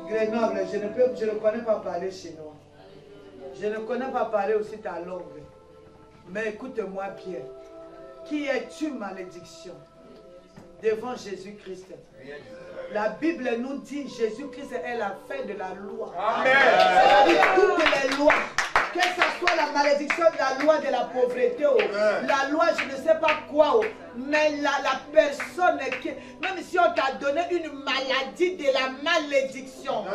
Grenoble, je ne connais pas parler chinois. Je ne connais pas parler aussi ta langue. Mais écoute-moi bien. Qui es-tu, malédiction? Devant Jésus-Christ. La Bible nous dit Jésus-Christ est la fin de la loi. Amen. C'est-à-dire toutes les lois. Que ce soit la malédiction de la loi de la pauvreté, la loi je ne sais pas quoi, mais la personne qui, même si on t'a donné une maladie de la malédiction,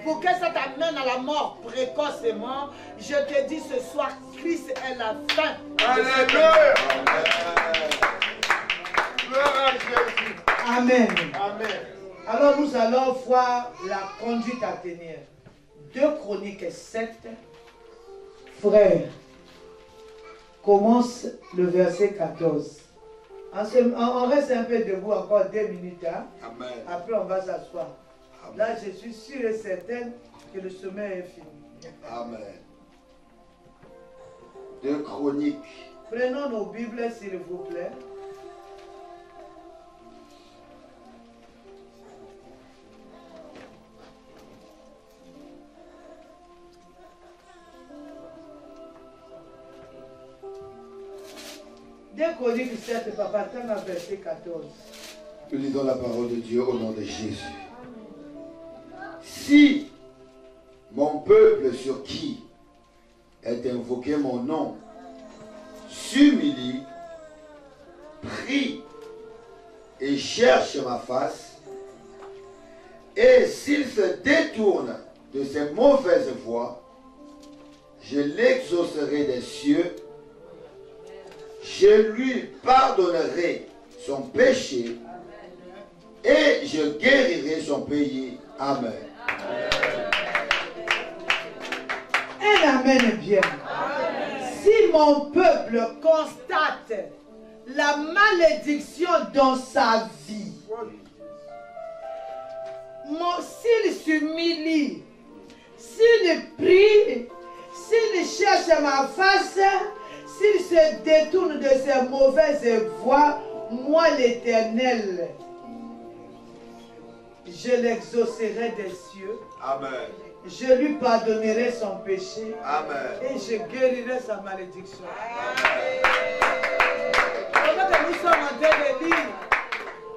pour que ça t'amène à la mort précocement, je te dis ce soir, Christ est la fin. Alléluia. Gloire à Jésus. Amen. Amen. Alors nous allons voir la conduite à tenir. 2 Chroniques 7. Frère, commence le verset 14. On reste un peu debout encore 2 minutes. Hein? Amen. Après, on va s'asseoir. Là, je suis sûr et certain que le sommeil est fini. Amen. 2 Chroniques. Prenons nos Bibles, s'il vous plaît. Dès qu'on dit que c'est papa, attends à verset 14. Nous lisons la parole de Dieu au nom de Jésus. Si mon peuple sur qui est invoqué mon nom s'humilie, prie et cherche ma face, et s'il se détourne de ses mauvaises voies, je l'exaucerai des cieux, je lui pardonnerai son péché et je guérirai son pays. Amen. Un amen bien. Si mon peuple constate la malédiction dans sa vie, s'il s'humilie, s'il prie, s'il cherche ma face, s'il se détourne de ses mauvaises voies, moi l'Éternel, je l'exaucerai des cieux. Amen. Je lui pardonnerai son péché. Amen. Et je guérirai sa malédiction. Pendant que nous sommes en train de lire,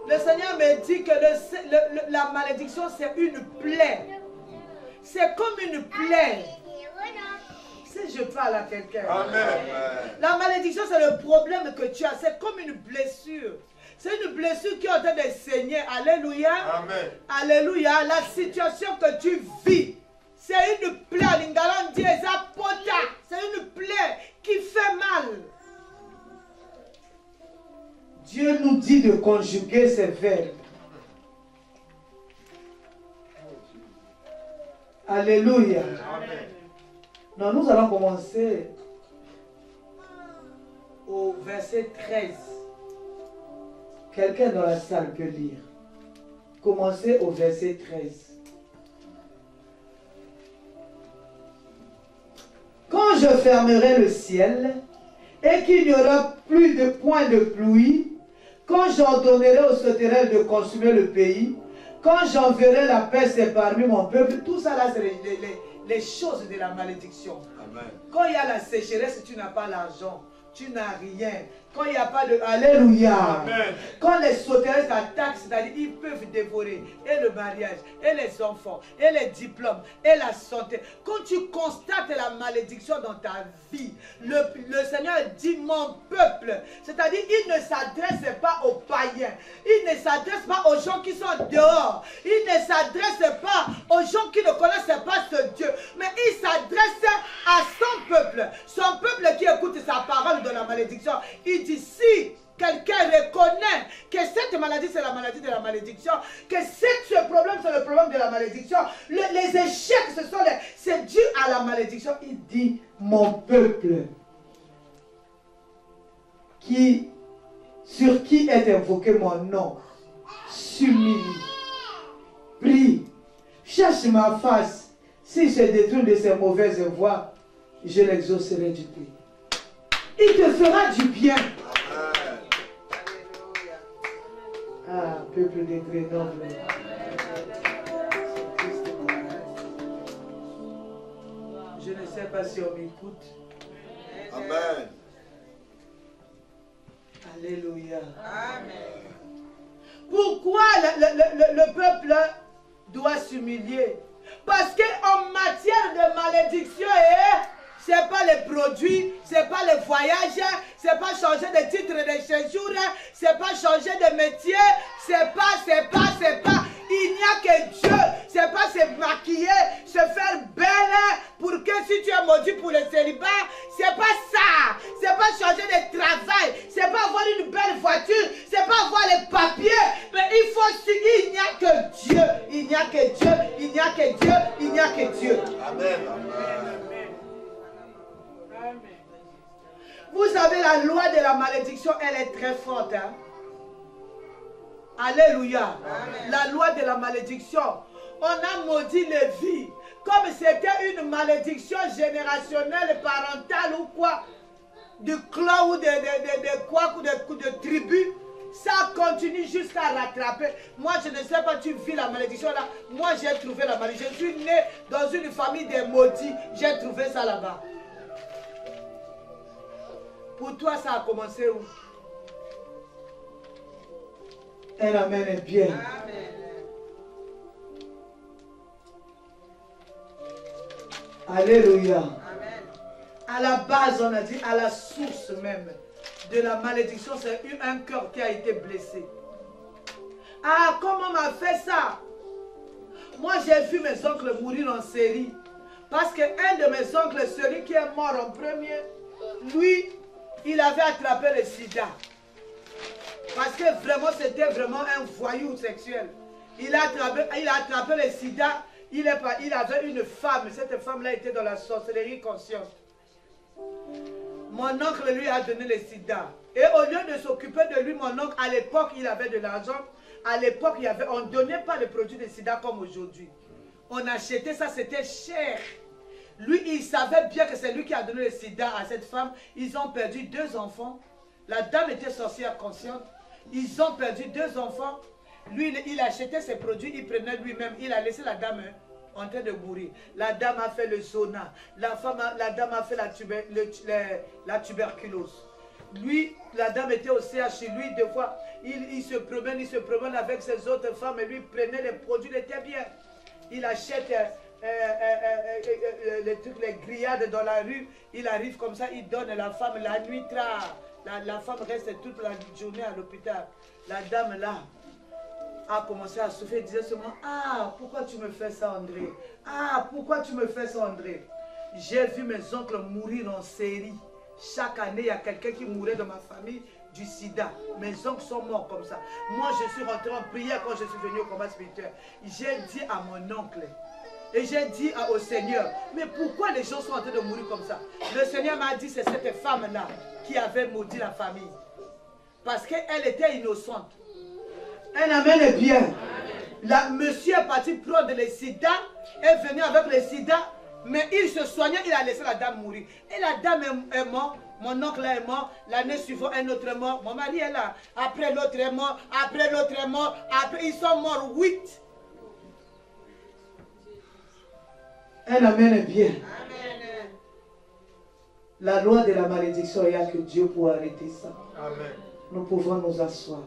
le Seigneur me dit que la malédiction c'est une plaie. C'est comme une plaie. Si je parle à quelqu'un. La malédiction c'est le problème que tu as. C'est comme une blessure. C'est une blessure qui est en train de saigner. Alléluia. Amen. Alléluia. La situation que tu vis, c'est une plaie. C'est une plaie qui fait mal. Dieu nous dit de conjuguer ces verbes. Alléluia. Amen. Non, nous allons commencer au verset 13. Quelqu'un dans la salle peut lire. Commencez au verset 13. Quand je fermerai le ciel et qu'il n'y aura plus de point de pluie, quand j'ordonnerai aux sauterelles de consumer le pays, quand j'enverrai la peste parmi mon peuple, tout ça là c'est les choses de la malédiction. Amen. Quand il y a la sécheresse, tu n'as pas l'argent, tu n'as rien. Quand il n'y a pas de... Alléluia. Amen. Quand les sauterelles attaquent, c'est-à-dire ils peuvent dévorer et le mariage, et les enfants, et les diplômes, et la santé. Quand tu constates la malédiction dans ta vie, le Seigneur dit mon peuple. C'est-à-dire il ne s'adresse pas aux païens. Il ne s'adresse pas aux gens qui sont dehors. Il ne s'adresse pas aux gens qui ne connaissent pas ce Dieu. Mais il s'adresse à son peuple. Son peuple qui écoute sa parole de la malédiction. Il dit si quelqu'un reconnaît que cette maladie c'est la maladie de la malédiction, que ce problème c'est le problème de la malédiction, les échecs c'est dû à la malédiction. Il dit mon peuple sur qui est invoqué mon nom s'humilie, prie, cherche ma face. Si je détourne de ses mauvaises voies, je l'exaucerai du pays. Il te fera du bien. Ah, peuple de Grenoble. Je ne sais pas si on m'écoute. Amen. Alléluia. Amen. Pourquoi le peuple doit s'humilier? Parce qu'en matière de malédiction, c'est pas les produits, c'est pas les voyages, c'est pas changer de titre de séjour, c'est pas changer de métier, c'est pas. Il n'y a que Dieu. C'est pas se maquiller, se faire belle pour que si tu es maudit pour le célibat, c'est pas ça. C'est pas changer de travail, c'est pas avoir une belle voiture, c'est pas avoir les papiers. Mais il n'y a que Dieu. Il n'y a que Dieu. Il n'y a que Dieu. Il n'y a que Dieu. Amen. Vous savez, la loi de la malédiction, elle est très forte. Hein? Alléluia. Amen. La loi de la malédiction. On a maudit les vies. Comme c'était une malédiction générationnelle, parentale ou quoi, de clan ou de tribu, ça continue jusqu'à rattraper. Moi, je ne sais pas, tu vis la malédiction là. Moi, j'ai trouvé la malédiction. Je suis né dans une famille de maudits. J'ai trouvé ça là-bas. Pour toi, ça a commencé où? Un amen est bien. Amen. Alléluia. Amen. À la base, on a dit, à la source même de la malédiction, c'est un cœur qui a été blessé. Ah, comment on m'a fait ça? Moi, j'ai vu mes oncles mourir en série. Parce qu'un de mes oncles, celui qui est mort en premier, lui, il avait attrapé le sida. Parce que vraiment, c'était vraiment un voyou sexuel. Il a attrapé le sida. Il avait une femme. Cette femme-là était dans la sorcellerie consciente. Mon oncle lui a donné le sida. Et au lieu de s'occuper de lui, mon oncle, à l'époque, il avait de l'argent. À l'époque, on ne donnait pas les produits de sida comme aujourd'hui. On achetait ça, c'était cher. Lui, il savait bien que c'est lui qui a donné le sida à cette femme. Ils ont perdu 2 enfants. La dame était sorcière consciente. Ils ont perdu 2 enfants. Lui, il achetait ses produits, il prenait lui-même. Il a laissé la dame en train de mourir. La dame a fait le sauna. La dame a fait la tuberculose. Lui, la dame était au CH. Lui, des fois, il se promène avec ses autres femmes et lui prenait les produits, il était bien. Il achète les grillades dans la rue. Il arrive comme ça, il donne à la femme la nuit. La femme reste toute la journée à l'hôpital. La dame là a commencé à souffrir, disait seulement, ah, pourquoi tu me fais ça, André? Ah, pourquoi tu me fais ça, André? J'ai vu mes oncles mourir en série. Chaque année, il y a quelqu'un qui mourait dans ma famille du sida. Mes oncles sont morts comme ça. Moi, je suis rentré en prière quand je suis venu au combat spirituel. J'ai dit à mon oncle, et j'ai dit au Seigneur, mais pourquoi les gens sont en train de mourir comme ça? Le Seigneur m'a dit, c'est cette femme-là qui avait maudit la famille. Parce qu'elle était innocente. Un amen est bien. Monsieur est parti prendre le sida, est venu avec le sida, mais il se soignait, il a laissé la dame mourir. Et la dame est morte, mon oncle est mort, l'année suivante un autre est mort, mon mari est là, après l'autre est mort, après l'autre est mort, après ils sont morts 8. Un amen est bien. Amen. La loi de la malédiction, il n'y a que Dieu pour arrêter ça. Amen. Nous pouvons nous asseoir.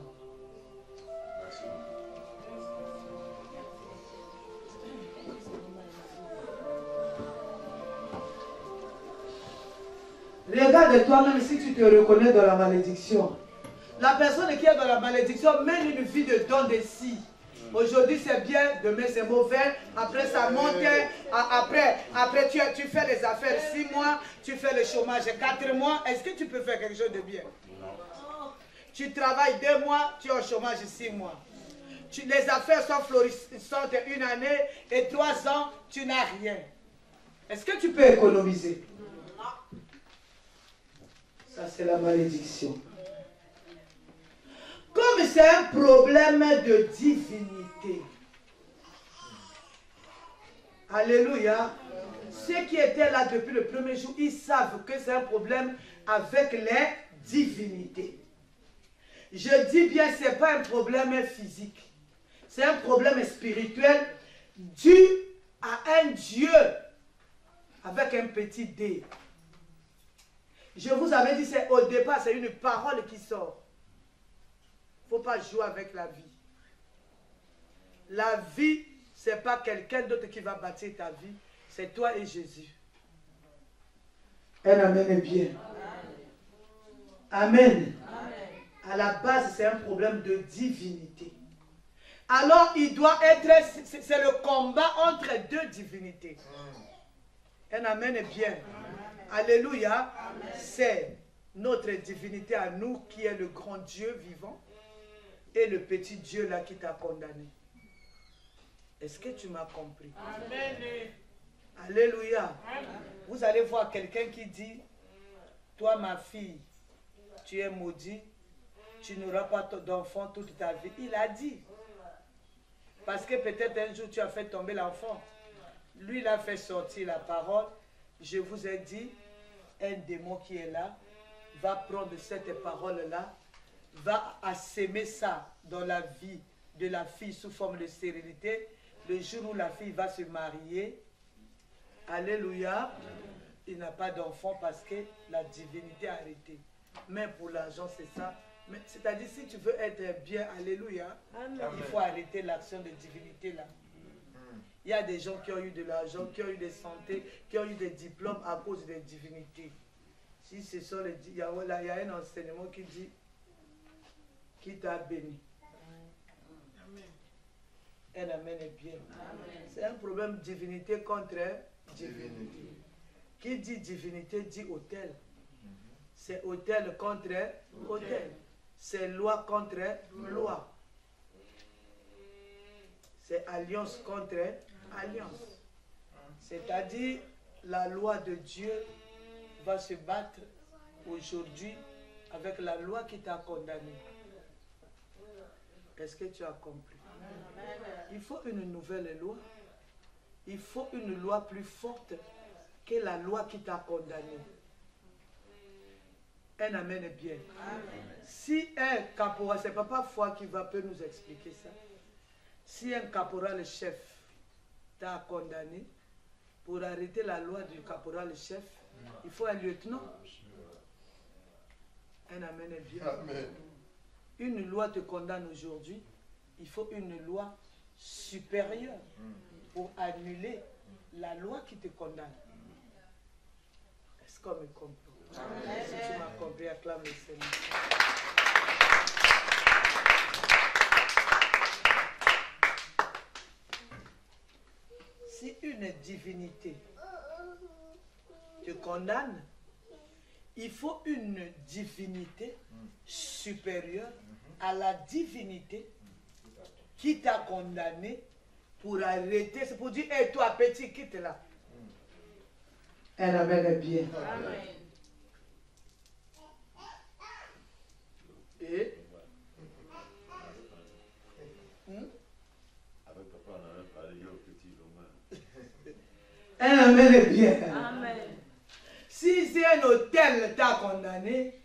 Regarde toi-même si tu te reconnais dans la malédiction. La personne qui est dans la malédiction mène une vie de don de scie. Aujourd'hui c'est bien, demain c'est mauvais, après ça monte, après tu fais les affaires 6 mois, tu fais le chômage 4 mois. Est-ce que tu peux faire quelque chose de bien? Non. Tu travailles 2 mois, tu es au chômage 6 mois. Les affaires sont florissantes 1 année et 3 ans, tu n'as rien. Est-ce que tu peux économiser? Non. Ça c'est la malédiction. Comme c'est un problème de divinité. Alléluia. Ceux qui étaient là depuis le premier jour, ils savent que c'est un problème avec les divinités. Je dis bien, ce n'est pas un problème physique. C'est un problème spirituel dû à un Dieu avec un petit D. Je vous avais dit, au départ, c'est une parole qui sort. faut pas jouer avec la vie. La vie, ce n'est pas quelqu'un d'autre qui va bâtir ta vie. C'est toi et Jésus. Un amen est bien. Amen. À la base, c'est un problème de divinité. Alors, il doit être, c'est le combat entre deux divinités. Un amen est bien. Alléluia. C'est notre divinité à nous qui est le grand Dieu vivant et le petit Dieu là qui t'a condamné. Est-ce que tu m'as compris? Amen. Alléluia. Vous allez voir quelqu'un qui dit, toi ma fille, tu es maudit, tu n'auras pas d'enfant toute ta vie. Il a dit. Parce que peut-être un jour tu as fait tomber l'enfant. Lui, il a fait sortir la parole. Je vous ai dit, un démon qui est là va prendre cette parole-là, va assaimer ça dans la vie de la fille sous forme de stérilité. Le jour où la fille va se marier, alléluia, il n'a pas d'enfant parce que la divinité a arrêté. Mais pour l'argent, c'est ça. C'est-à-dire, si tu veux être bien, alléluia, il faut arrêter l'action de divinité là. Il y a des gens qui ont eu de l'argent, qui ont eu des santé, qui ont eu des diplômes à cause des divinités. Si ce sont les... Il y a un enseignement qui dit, qui t'a béni. Un amen est bien. C'est un problème divinité contre divinité. Qui dit divinité dit autel. C'est autel contre autel. C'est loi contre loi. C'est alliance contre alliance. C'est-à-dire, la loi de Dieu va se battre aujourd'hui avec la loi qui t'a condamné. Est-ce que tu as compris? Il faut une nouvelle loi. Il faut une loi plus forte que la loi qui t'a condamné. Un amen est bien. Amen. Si un caporal, c'est Papa Foi qui peut nous expliquer ça. Si un caporal chef t'a condamné, pour arrêter la loi du caporal chef, il faut un lieutenant. Un amen est bien. Amen. Une loi te condamne aujourd'hui, il faut une loi supérieure pour annuler la loi qui te condamne. Est-ce qu'on me comprend? Amen. Si tu m'as compris, acclame le Seigneur. Si une divinité te condamne, il faut une divinité supérieure à la divinité qui t'a condamné pour arrêter. C'est pour dire, hé toi petit, quitte là. Un amen est bien. Amen. Et avec papa, on avait parlé au petit Romain. Un amen est bien. Amen. Si c'est un hôtel t'a condamné,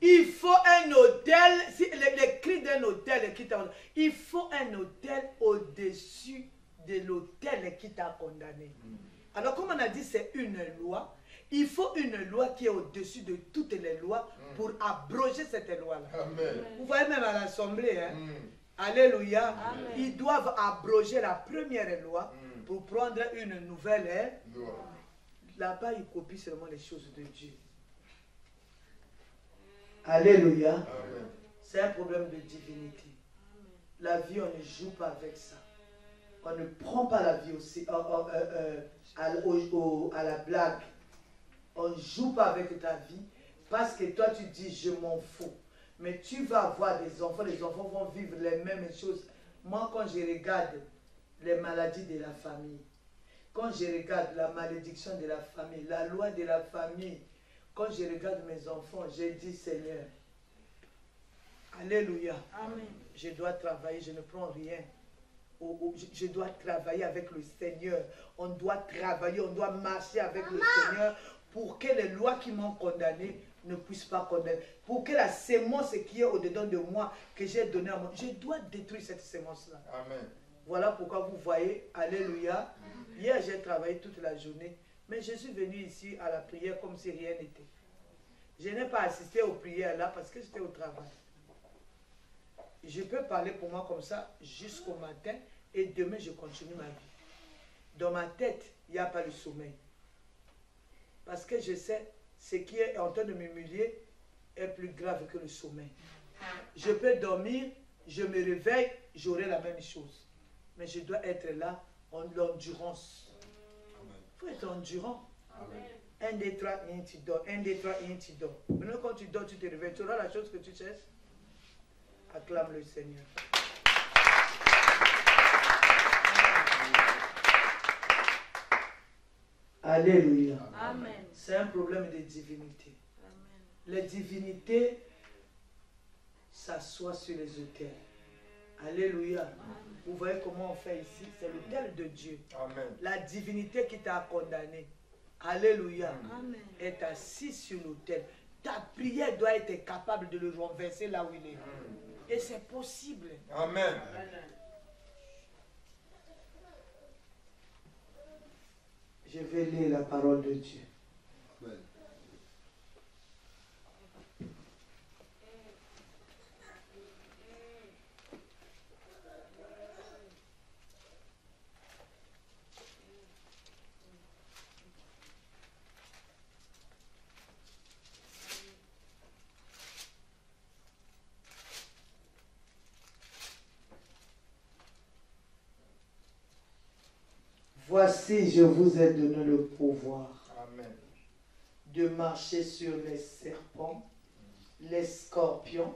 il faut un hôtel, si les cris d'un hôtel qui t'a condamné, il faut un hôtel au-dessus de l'hôtel qui t'a condamné. Alors comme on a dit c'est une loi, il faut une loi qui est au-dessus de toutes les lois pour abroger cette loi-là. Vous voyez même à l'Assemblée, hein? Alléluia. Amen. Ils doivent abroger la première loi pour prendre une nouvelle loi. Là-bas, ils copient seulement les choses de Dieu. Alléluia. C'est un problème de divinité. La vie, on ne joue pas avec ça. On ne prend pas la vie aussi à la blague. On ne joue pas avec ta vie parce que toi tu dis je m'en fous. Mais tu vas avoir des enfants, les enfants vont vivre les mêmes choses. Moi quand je regarde les maladies de la famille, quand je regarde la malédiction de la famille, la loi de la famille, quand je regarde mes enfants, je dis Seigneur, alléluia, amen. Je dois travailler, je ne prends rien. Je dois travailler avec le Seigneur. On doit travailler, on doit marcher avec le Seigneur pour que les lois qui m'ont condamné ne puissent pas condamner. Pour que la sémence qui est au-dedans de moi, que j'ai donnée à moi, je dois détruire cette sémence-là. Amen. Voilà pourquoi vous voyez, alléluia. Hier, j'ai travaillé toute la journée, mais je suis venu ici à la prière comme si rien n'était. Je n'ai pas assisté aux prières là parce que j'étais au travail. je peux parler pour moi comme ça jusqu'au matin et demain je continue ma vie. Dans ma tête, il n'y a pas le sommeil. Parce que je sais, ce qui est en train de m'humilier est plus grave que le sommeil. Je peux dormir, je me réveille, j'aurai la même chose. Mais je dois être là en l'endurance. Il faut être endurant. 1, 2, 3, 1, tu dors. 1, 2, 3, 1, tu dors. Maintenant, quand tu dors, tu te réveilles. Tu auras la chose que tu cherches. Acclame le Seigneur. Alléluia. Amen. C'est un problème de divinité. Amen. Les divinités s'assoient sur les autels. Alléluia. Vous voyez comment on fait ici? C'est l'autel de Dieu. Amen. La divinité qui t'a condamné. Alléluia. Amen. Est assise sur l'autel. Ta prière doit être capable de le renverser là où il est. Et c'est possible. Amen. Je vais lire la parole de Dieu. Amen. Voici, je vous ai donné le pouvoir Amen. de marcher sur les serpents, les scorpions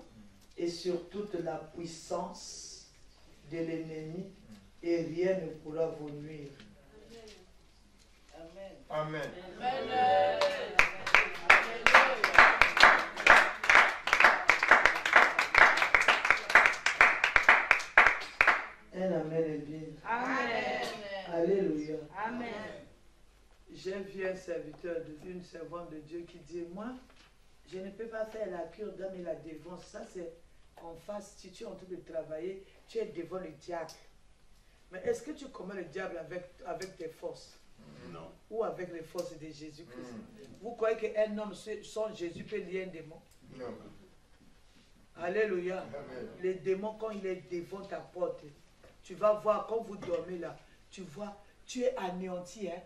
et sur toute la puissance de l'ennemi et rien ne pourra vous nuire. Amen. Un amen est bien. Amen. Alléluia. Amen. J'ai vu un serviteur, une servante de Dieu qui dit, moi, je ne peux pas faire la cure d'âme et la délivrance. Ça, c'est en face. Si tu es en train de travailler, tu es devant le diable. Mais est-ce que tu combats le diable avec tes forces? Non. Ou avec les forces de Jésus-Christ? Vous croyez qu'un homme sans Jésus peut lier un démon? Non. Alléluia. Amen. Les démons, quand il est devant ta porte, tu vas voir, quand vous dormez là, tu vois, tu es anéanti. Hein?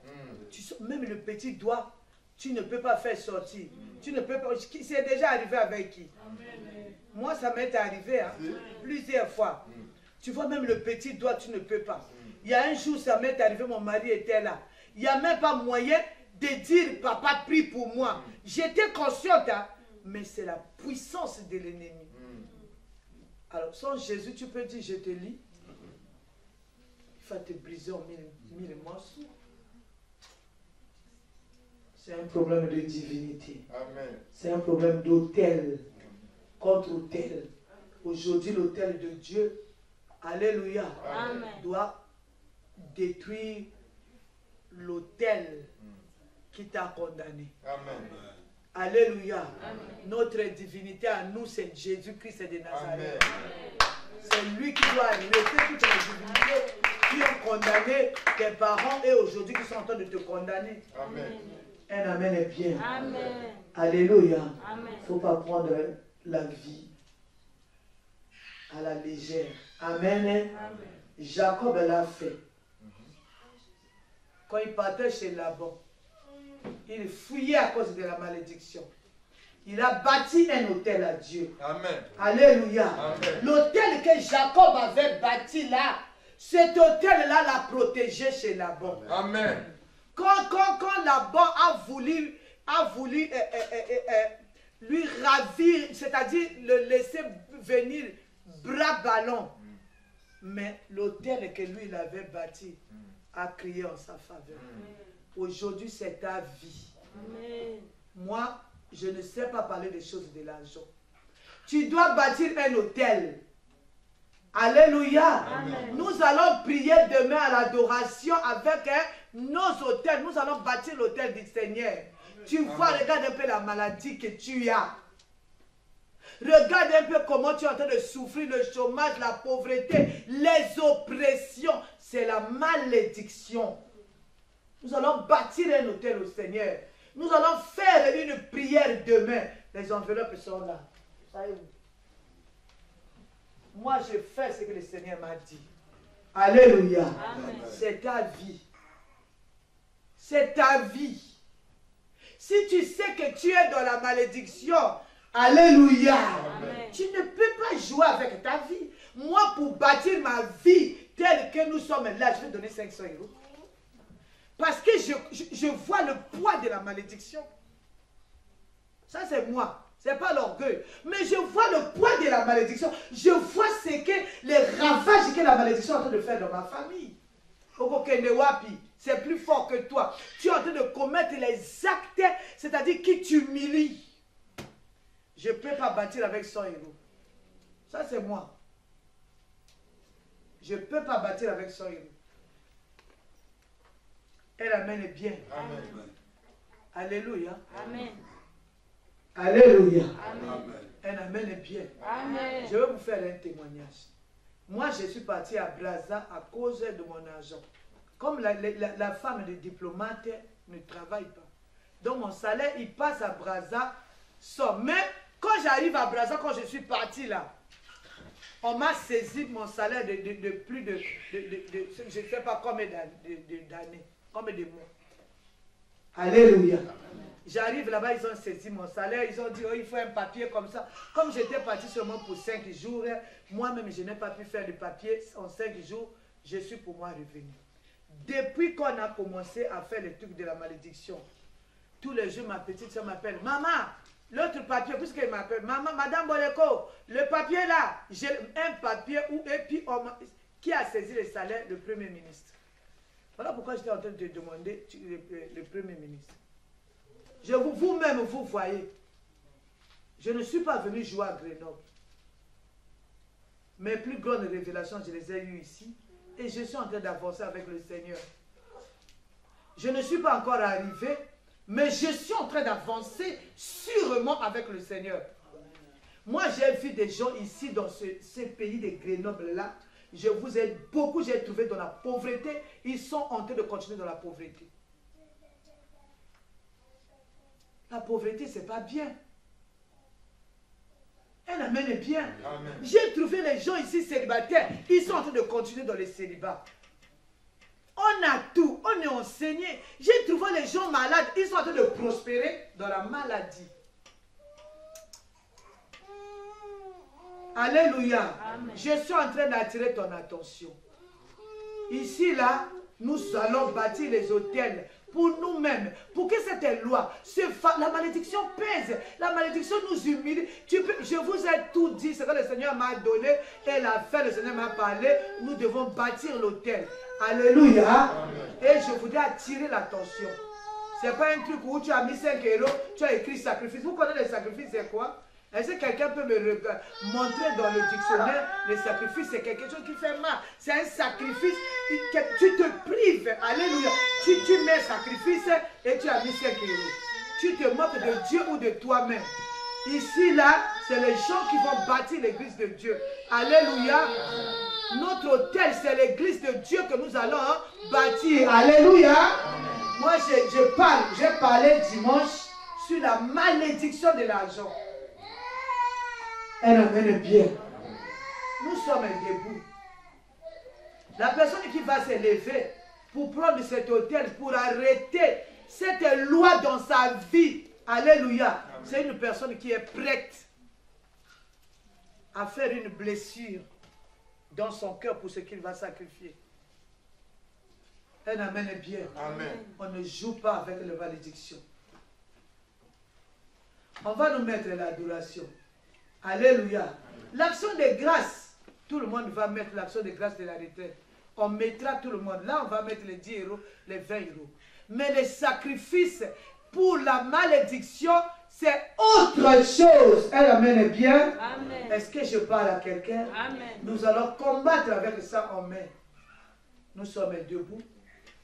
Même le petit doigt, tu ne peux pas faire sortir. Tu ne peux pas. C'est déjà arrivé avec qui? Amen. Moi, ça m'est arrivé hein, plusieurs fois. Tu vois, même le petit doigt, tu ne peux pas. Il y a un jour, ça m'est arrivé, mon mari était là. Il n'y a même pas moyen de dire, papa, prie pour moi. J'étais consciente, hein, mais c'est la puissance de l'ennemi. Alors, sans Jésus, tu peux dire, je te lis. Il va te briser en mille morceaux. C'est un problème de divinité. Amen. C'est un problème d'autel contre autel. Aujourd'hui, l'autel de Dieu, alléluia, Amen. doit détruire l'autel qui t'a condamné. Amen. Alléluia. Amen. Notre divinité à nous, c'est Jésus-Christ de Nazareth. Amen. C'est lui qui doit arrêter toutes les divinités qui ont condamné tes parents et aujourd'hui qui sont en train de te condamner. Amen. Un amen est bien. Amen. Alléluia. Amen. Il ne faut pas prendre la vie à la légère. Amen. Amen. Jacob l'a fait. Quand il partait chez Laban, il fuyait à cause de la malédiction. Il a bâti un autel à Dieu. Amen. Alléluia. Amen. L'autel que Jacob avait bâti là, cet autel-là l'a protégé chez Laban. Amen. Quand Laban a voulu lui ravir, c'est-à-dire le laisser venir bras ballants, mais l'autel que lui il avait bâti a crié en sa faveur. Aujourd'hui, c'est ta vie. Amen. Moi, je ne sais pas parler des choses de l'argent. Tu dois bâtir un autel. Alléluia. Amen. Nous allons prier demain à l'adoration avec nos autels. Nous allons bâtir l'autel du Seigneur. Tu vois, regarde un peu la maladie que tu as. Regarde un peu comment tu es en train de souffrir, le chômage, la pauvreté, les oppressions. C'est la malédiction. Nous allons bâtir un autel au Seigneur. Nous allons faire une prière demain. Les enveloppes sont là. Ça y est. Moi, je fais ce que le Seigneur m'a dit. Alléluia. C'est ta vie. C'est ta vie. Si tu sais que tu es dans la malédiction, alléluia, tu ne peux pas jouer avec ta vie. Moi, pour bâtir ma vie telle que nous sommes là, je vais donner 500 €. Parce que je vois le poids de la malédiction. Ça, c'est moi. Ce n'est pas l'orgueil. Mais je vois le poids de la malédiction. Je vois les ravages que la malédiction est en train de faire dans ma famille. C'est plus fort que toi. Tu es en train de commettre les actes, c'est-à-dire qui t'humilie. Je ne peux pas bâtir avec 100 €. Ça, c'est moi. Je ne peux pas bâtir avec 100 €. Elle amène bien. Amen. Alléluia. Amen. Alléluia. Amen. Elle amène bien. Amen. Je vais vous faire un témoignage. Moi, je suis parti à Brazza à cause de mon argent. Comme la femme de diplomate ne travaille pas. Donc, mon salaire, il passe à Brazza. Mais quand j'arrive à Brazza, quand je suis parti là, on m'a saisi mon salaire de plus de je ne sais pas combien d'années, combien de mois. Alléluia. J'arrive là-bas, ils ont saisi mon salaire, ils ont dit, oh, il faut un papier comme ça. Comme j'étais parti seulement pour 5 jours, moi-même, je n'ai pas pu faire le papier en 5 jours, je suis pour moi revenu. Depuis qu'on a commencé à faire le truc de la malédiction, tous les jours, ma petite soeur m'appelle, maman, l'autre papier, puisqu'elle m'appelle, maman, madame Boleko, le papier là, j'ai un papier et puis qui a saisi le salaire? Le Premier ministre. Voilà pourquoi j'étais en train de te demander le Premier ministre. Vous-même, vous voyez, je ne suis pas venu jouer à Grenoble. Mes plus grandes révélations, je les ai eues ici. Et je suis en train d'avancer avec le Seigneur. Je ne suis pas encore arrivé, mais je suis en train d'avancer sûrement avec le Seigneur. Moi, j'ai vu des gens ici dans ce pays de Grenoble-là. Je vous ai beaucoup, j'ai trouvé dans la pauvreté. Ils sont en train de continuer dans la pauvreté. La pauvreté, ce n'est pas bien. Elle amène bien. J'ai trouvé les gens ici célibataires. Ils sont en train de continuer dans le célibat. On a tout. On est enseigné. J'ai trouvé les gens malades. Ils sont en train de prospérer dans la maladie. Alléluia. Amen. Je suis en train d'attirer ton attention. Ici, là, nous allons bâtir les hôtels pour nous-mêmes, pour que cette loi, la malédiction pèse, la malédiction nous humilie. Je vous ai tout dit, ce que le Seigneur m'a donné, et la fin, le Seigneur m'a parlé, nous devons bâtir l'autel. Alléluia. Amen. Et je voudrais attirer l'attention. Ce n'est pas un truc où tu as mis 5 €, tu as écrit sacrifice. Vous connaissez les sacrifices, c'est quoi? Est-ce que quelqu'un peut me montrer dans le dictionnaire, le sacrifice, c'est quelque chose qui fait mal. C'est un sacrifice, tu te prives, alléluia. Tu mets sacrifice et tu as mis 5 €. Tu te moques de Dieu ou de toi-même. Ici, là, c'est les gens qui vont bâtir l'église de Dieu. Alléluia. Notre hôtel, c'est l'église de Dieu que nous allons bâtir. Alléluia. Moi, j'ai parlé dimanche sur la malédiction de l'argent. Elle amène bien. Nous sommes debout. La personne qui va se lever pour prendre cet hôtel, pour arrêter cette loi dans sa vie, alléluia, c'est une personne qui est prête à faire une blessure dans son cœur pour ce qu'il va sacrifier. Elle amène bien. Amen. On ne joue pas avec la malédiction. On va nous mettre l'adoration. Alléluia. L'action de grâce, tout le monde va mettre l'action de grâce de la retraite. On mettra tout le monde. Là, on va mettre les 10 €, les 20 €. Mais les sacrifices pour la malédiction, c'est autre chose. Elle amène bien. Est-ce que je parle à quelqu'un? Nous allons combattre avec ça en main. Nous sommes debout.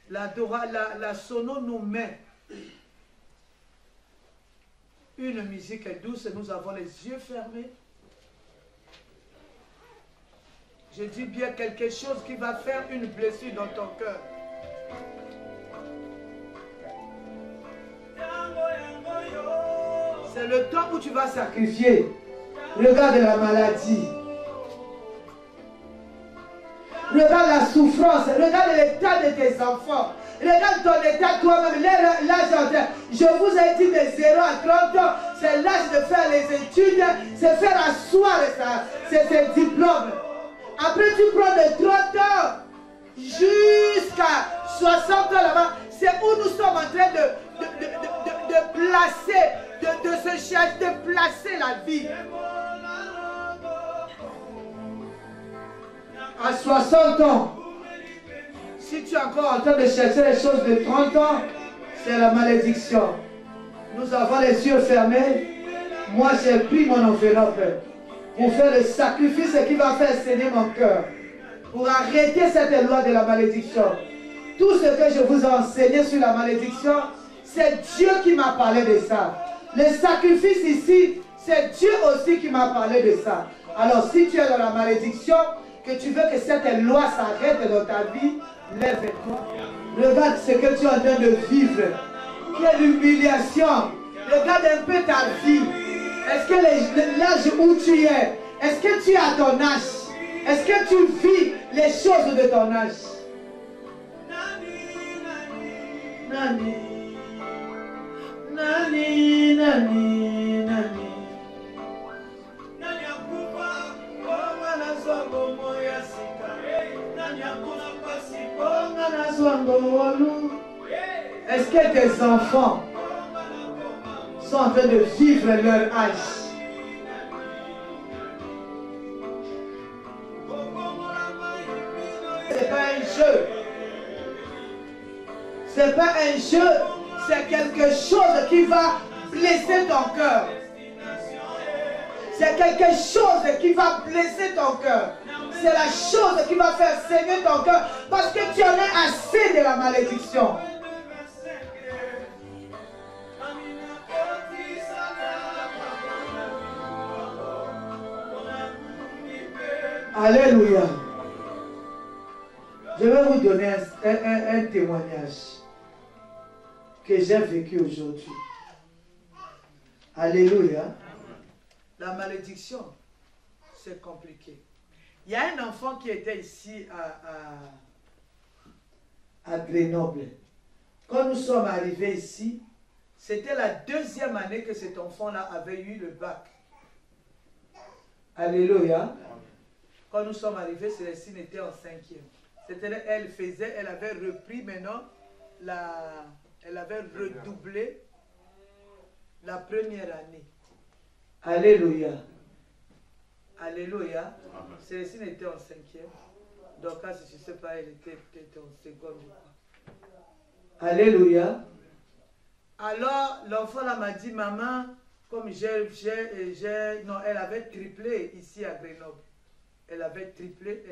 La sono nous met une musique douce, nous avons les yeux fermés. Je dis bien quelque chose qui va faire une blessure dans ton cœur. C'est le temps où tu vas sacrifier. Regarde la maladie. Regarde la souffrance. Regarde l'état de tes enfants. Regarde ton état toi-même. L'âge entre. Je vous ai dit de 0 à 30 ans. C'est l'âge de faire les études. C'est faire asseoir ces diplômes. Après tu prends de 30 ans jusqu'à 60 ans là-bas. C'est où nous sommes en train de placer, de se chercher, de placer la vie. À 60 ans, si tu es encore en train de chercher les choses de 30 ans, c'est la malédiction. Nous avons les yeux fermés. Moi, j'ai pris mon enveloppe pour faire le sacrifice qui va faire saigner mon cœur. Pour arrêter cette loi de la malédiction. Tout ce que je vous ai enseigné sur la malédiction, c'est Dieu qui m'a parlé de ça. Le sacrifice ici, c'est Dieu aussi qui m'a parlé de ça. Alors si tu es dans la malédiction, que tu veux que cette loi s'arrête dans ta vie, lève-toi. Regarde ce que tu es en train de vivre. Quelle humiliation. Regarde un peu ta vie. Est-ce que l'âge où tu es, est-ce que tu es à ton âge? Est-ce que tu vis les choses de ton âge? Nani, nani, nani, nani. Est-ce que tes enfants sont en train de vivre leur âge? C'est pas un jeu. C'est pas un jeu. C'est quelque chose qui va blesser ton cœur. C'est quelque chose qui va blesser ton cœur. C'est la chose qui va faire saigner ton cœur. Parce que tu en as assez de la malédiction. Alléluia. Je vais vous donner un témoignage que j'ai vécu aujourd'hui. Alléluia. La malédiction, c'est compliqué. Il y a un enfant qui était ici à Grenoble. Quand nous sommes arrivés ici, c'était la deuxième année que cet enfant-là avait eu le bac. Alléluia. Quand nous sommes arrivés, Célestine était en 5e. Elle avait repris maintenant, elle avait redoublé la première année. Alléluia. Alléluia. Célestine était en 5e. Donc, je ne sais pas, elle était peut-être en seconde. Alléluia. Alors, l'enfant là m'a dit, maman, comme non, elle avait triplé ici à Grenoble. Elle avait triplé,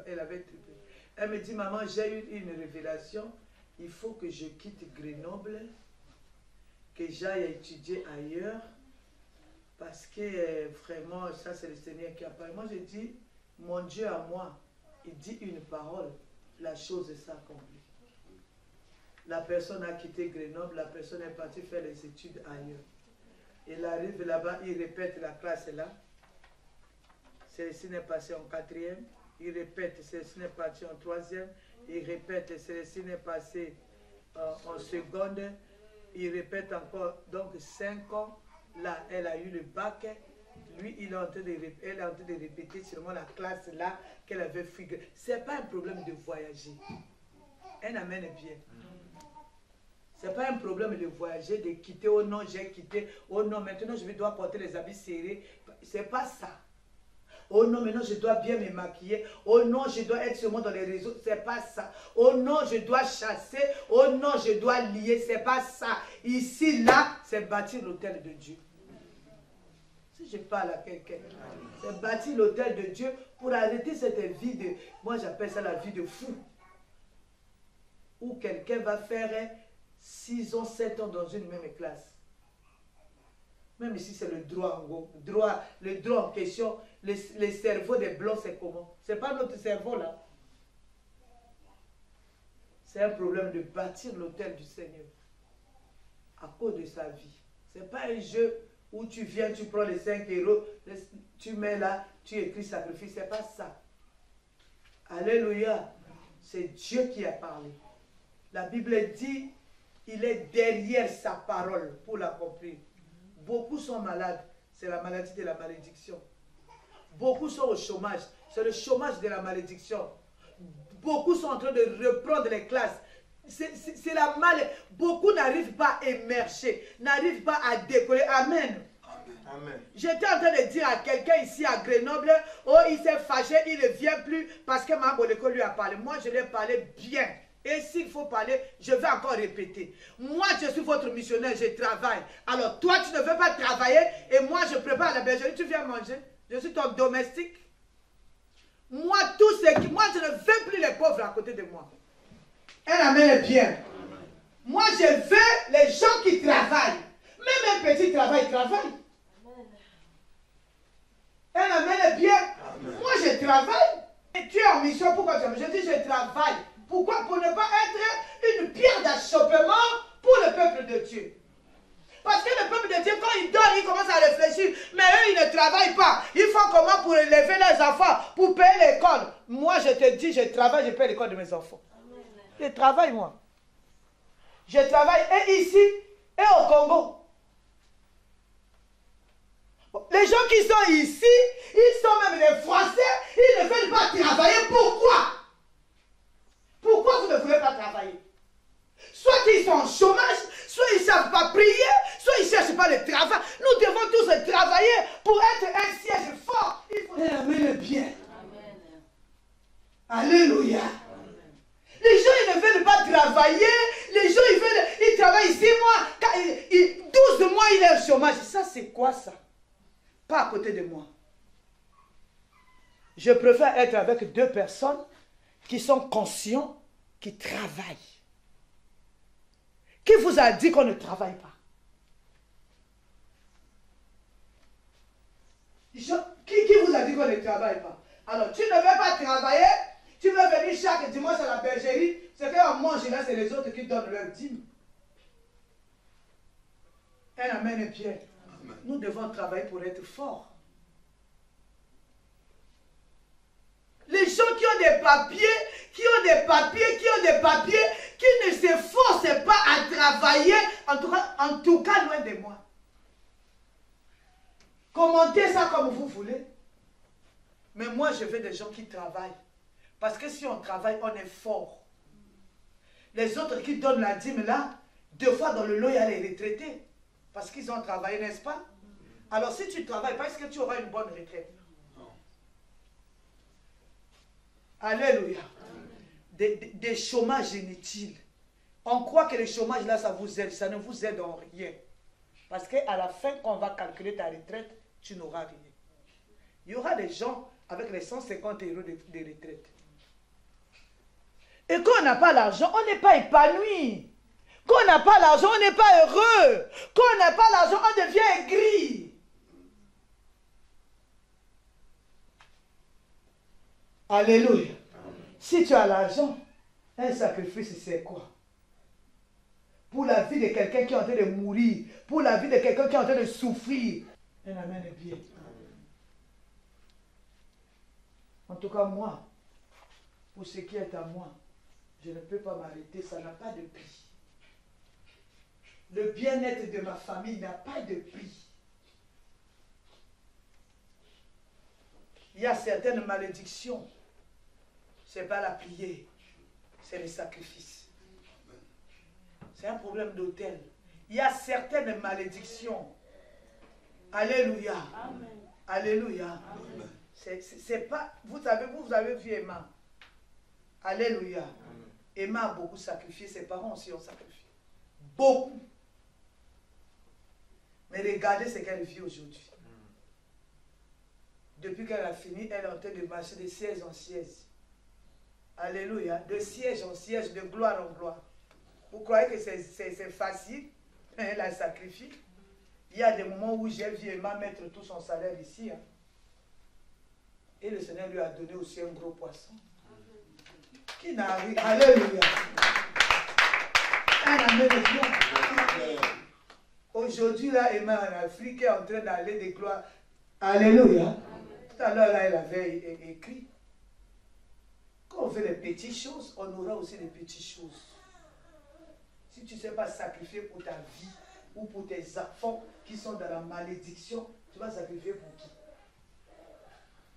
elle avait triplé. Elle me dit, maman, j'ai eu une révélation. Il faut que je quitte Grenoble, que j'aille étudier ailleurs. Parce que vraiment, ça c'est le Seigneur qui a parlé. Moi, je dis, mon Dieu à moi, il dit une parole, la chose s'accomplit. La personne a quitté Grenoble, la personne est partie faire les études ailleurs. Il arrive là-bas, il répète la classe là. Célestine est passé en 4e, il répète, Célestine est parti en 3e, il répète, Célestine est passé en seconde, il répète encore, donc 5 ans. Là, elle a eu le bac. Lui, elle est en train de répéter seulement la classe là qu'elle avait figuré. Ce n'est pas un problème de voyager. Un amen bien. Ce n'est pas un problème de voyager, de quitter. Oh non, j'ai quitté. Oh non, maintenant je dois porter les habits serrés. Ce n'est pas ça. Oh non, maintenant je dois bien me maquiller. Oh non, je dois être seulement dans les réseaux. Ce n'est pas ça. Oh non, je dois chasser. Oh non, je dois lier. Ce n'est pas ça. Ici, là, c'est bâtir l'autel de Dieu. Si je parle à quelqu'un, c'est bâtir l'autel de Dieu pour arrêter cette vie de... Moi, j'appelle ça la vie de fou. Où quelqu'un va faire 6 ans, 7 ans dans une même classe. Même ici, c'est le droit en gros. Le droit en question, le cerveau des blancs, c'est comment? Ce n'est pas notre cerveau là. C'est un problème de bâtir l'autel du Seigneur à cause de sa vie. Ce n'est pas un jeu où tu viens, tu prends les 5 euros, tu mets là, tu écris sacrifice. Ce n'est pas ça. Alléluia. C'est Dieu qui a parlé. La Bible dit, il est derrière sa parole pour l'accomplir. Beaucoup sont malades, c'est la maladie de la malédiction. Beaucoup sont au chômage, c'est le chômage de la malédiction. Beaucoup sont en train de reprendre les classes. C'est la maladie. Beaucoup n'arrivent pas à émerger, n'arrivent pas à décoller. Amen. Amen. J'étais en train de dire à quelqu'un ici à Grenoble, oh, il s'est fâché, il ne vient plus parce que Mme Boleko lui a parlé. Moi, je lui ai parlé bien. Et s'il faut parler, je vais encore répéter. Moi, je suis votre missionnaire, je travaille. Alors, toi, tu ne veux pas travailler et moi, je prépare la bergerie, tu viens manger. Je suis ton domestique. Moi, tout ce qui... Moi, je ne veux plus les pauvres à côté de moi. Un amen est bien. Moi, je veux les gens qui travaillent. Même un petit travail, travaille. Un amen est bien. Amen. Moi, je travaille. Et tu es en mission, pourquoi tu as... Je dis, je travaille. Pourquoi? Pour ne pas être une pierre d'achoppement pour le peuple de Dieu. Parce que le peuple de Dieu, quand il dort, il commence à réfléchir. Mais eux, ils ne travaillent pas. Ils font comment pour élever leurs enfants, pour payer l'école? Moi, je te dis, je travaille, je paye l'école de mes enfants. Je travaille, moi. Je travaille et ici, et au Congo. Les gens qui sont ici, ils sont même des Français, ils ne veulent pas travailler. Pourquoi? Pourquoi vous ne voulez pas travailler? Soit ils sont en chômage, soit ils ne savent pas prier, soit ils ne cherchent pas le travail. Nous devons tous travailler pour être un siège fort. Il faut aimer bien. Alléluia. Amen. Les gens, ils ne veulent pas travailler. Les gens, ils travaillent 6 mois. 12 mois, il est au chômage. Ça, c'est quoi ça? Pas à côté de moi. Je préfère être avec 2 personnes qui sont conscients, qui travaillent. Qui vous a dit qu'on ne travaille pas? Qui vous a dit qu'on ne travaille pas? Alors, tu ne veux pas travailler, tu veux venir chaque dimanche à la bergerie, ce qu'on mange là, c'est les autres qui donnent leur dîme. Un amen est bien. Nous devons travailler pour être forts. Les gens qui ont des papiers, qui ne s'efforcent pas à travailler, en tout cas loin de moi. Commentez ça comme vous voulez. Mais moi, je veux des gens qui travaillent. Parce que si on travaille, on est fort. Les autres qui donnent la dîme là, 2 fois dans le lot, il y a les retraités. Parce qu'ils ont travaillé, n'est-ce pas? Alors si tu travailles, est-ce que tu auras une bonne retraite? Alléluia. Des chômages inutiles. On croit que le chômage là, ça vous aide. Ça ne vous aide en rien. Parce qu'à la fin, quand on va calculer ta retraite, tu n'auras rien. Il y aura des gens avec les 150 € de retraite. Et quand on n'a pas l'argent, on n'est pas épanoui. Quand on n'a pas l'argent, on n'est pas heureux. Quand on n'a pas l'argent, on devient aigri. Alléluia. Si tu as l'argent, un sacrifice, c'est quoi? Pour la vie de quelqu'un qui est en train de mourir, pour la vie de quelqu'un qui est en train de souffrir. Un amen est bien. En tout cas, moi, pour ce qui est à moi, je ne peux pas m'arrêter, ça n'a pas de prix. Le bien-être de ma famille n'a pas de prix. Il y a certaines malédictions. Ce n'est pas la prière, c'est le sacrifice. C'est un problème d'autel. Il y a certaines malédictions. Alléluia. Amen. Alléluia. C'est pas. Vous avez vu Emma. Alléluia. Amen. Emma a beaucoup sacrifié. Ses parents aussi ont sacrifié. Beaucoup. Mais regardez ce qu'elle vit aujourd'hui. Depuis qu'elle a fini, elle est en train de marcher de siège en siège. Alléluia. De siège en siège, de gloire en gloire. Vous croyez que c'est facile? Elle a sacrifié. Il y a des moments où j'ai vu Emma mettre tout son salaire ici. Hein. Et le Seigneur lui a donné aussi un gros poisson. Qui n'arrive. Alléluia. Un amen de Dieu. Aujourd'hui, là, Emma en Afrique est en train d'aller de gloire. Alléluia. Tout à l'heure, là, elle avait écrit. Quand on fait les petites choses, on aura aussi les petites choses. Si tu ne sais pas sacrifier pour ta vie ou pour tes enfants qui sont dans la malédiction, tu vas sacrifier pour qui?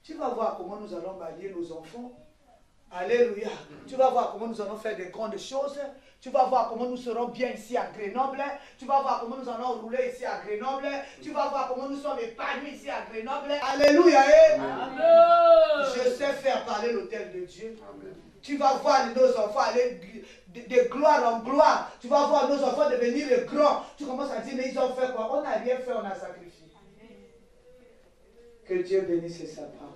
Tu vas voir comment nous allons marier nos enfants. Alléluia. Tu vas voir comment nous allons faire des grandes choses. Tu vas voir comment nous serons bien ici à Grenoble. Tu vas voir comment nous allons rouler ici à Grenoble. Tu vas voir comment nous sommes épanouis ici à Grenoble. Alléluia. Amen. Je sais faire parler l'autel de Dieu. Amen. Tu vas voir nos enfants aller de gloire en gloire. Tu vas voir nos enfants devenir grands. Tu commences à dire, mais ils ont fait quoi? On n'a rien fait, on a sacrifié. Que Dieu bénisse sa parole.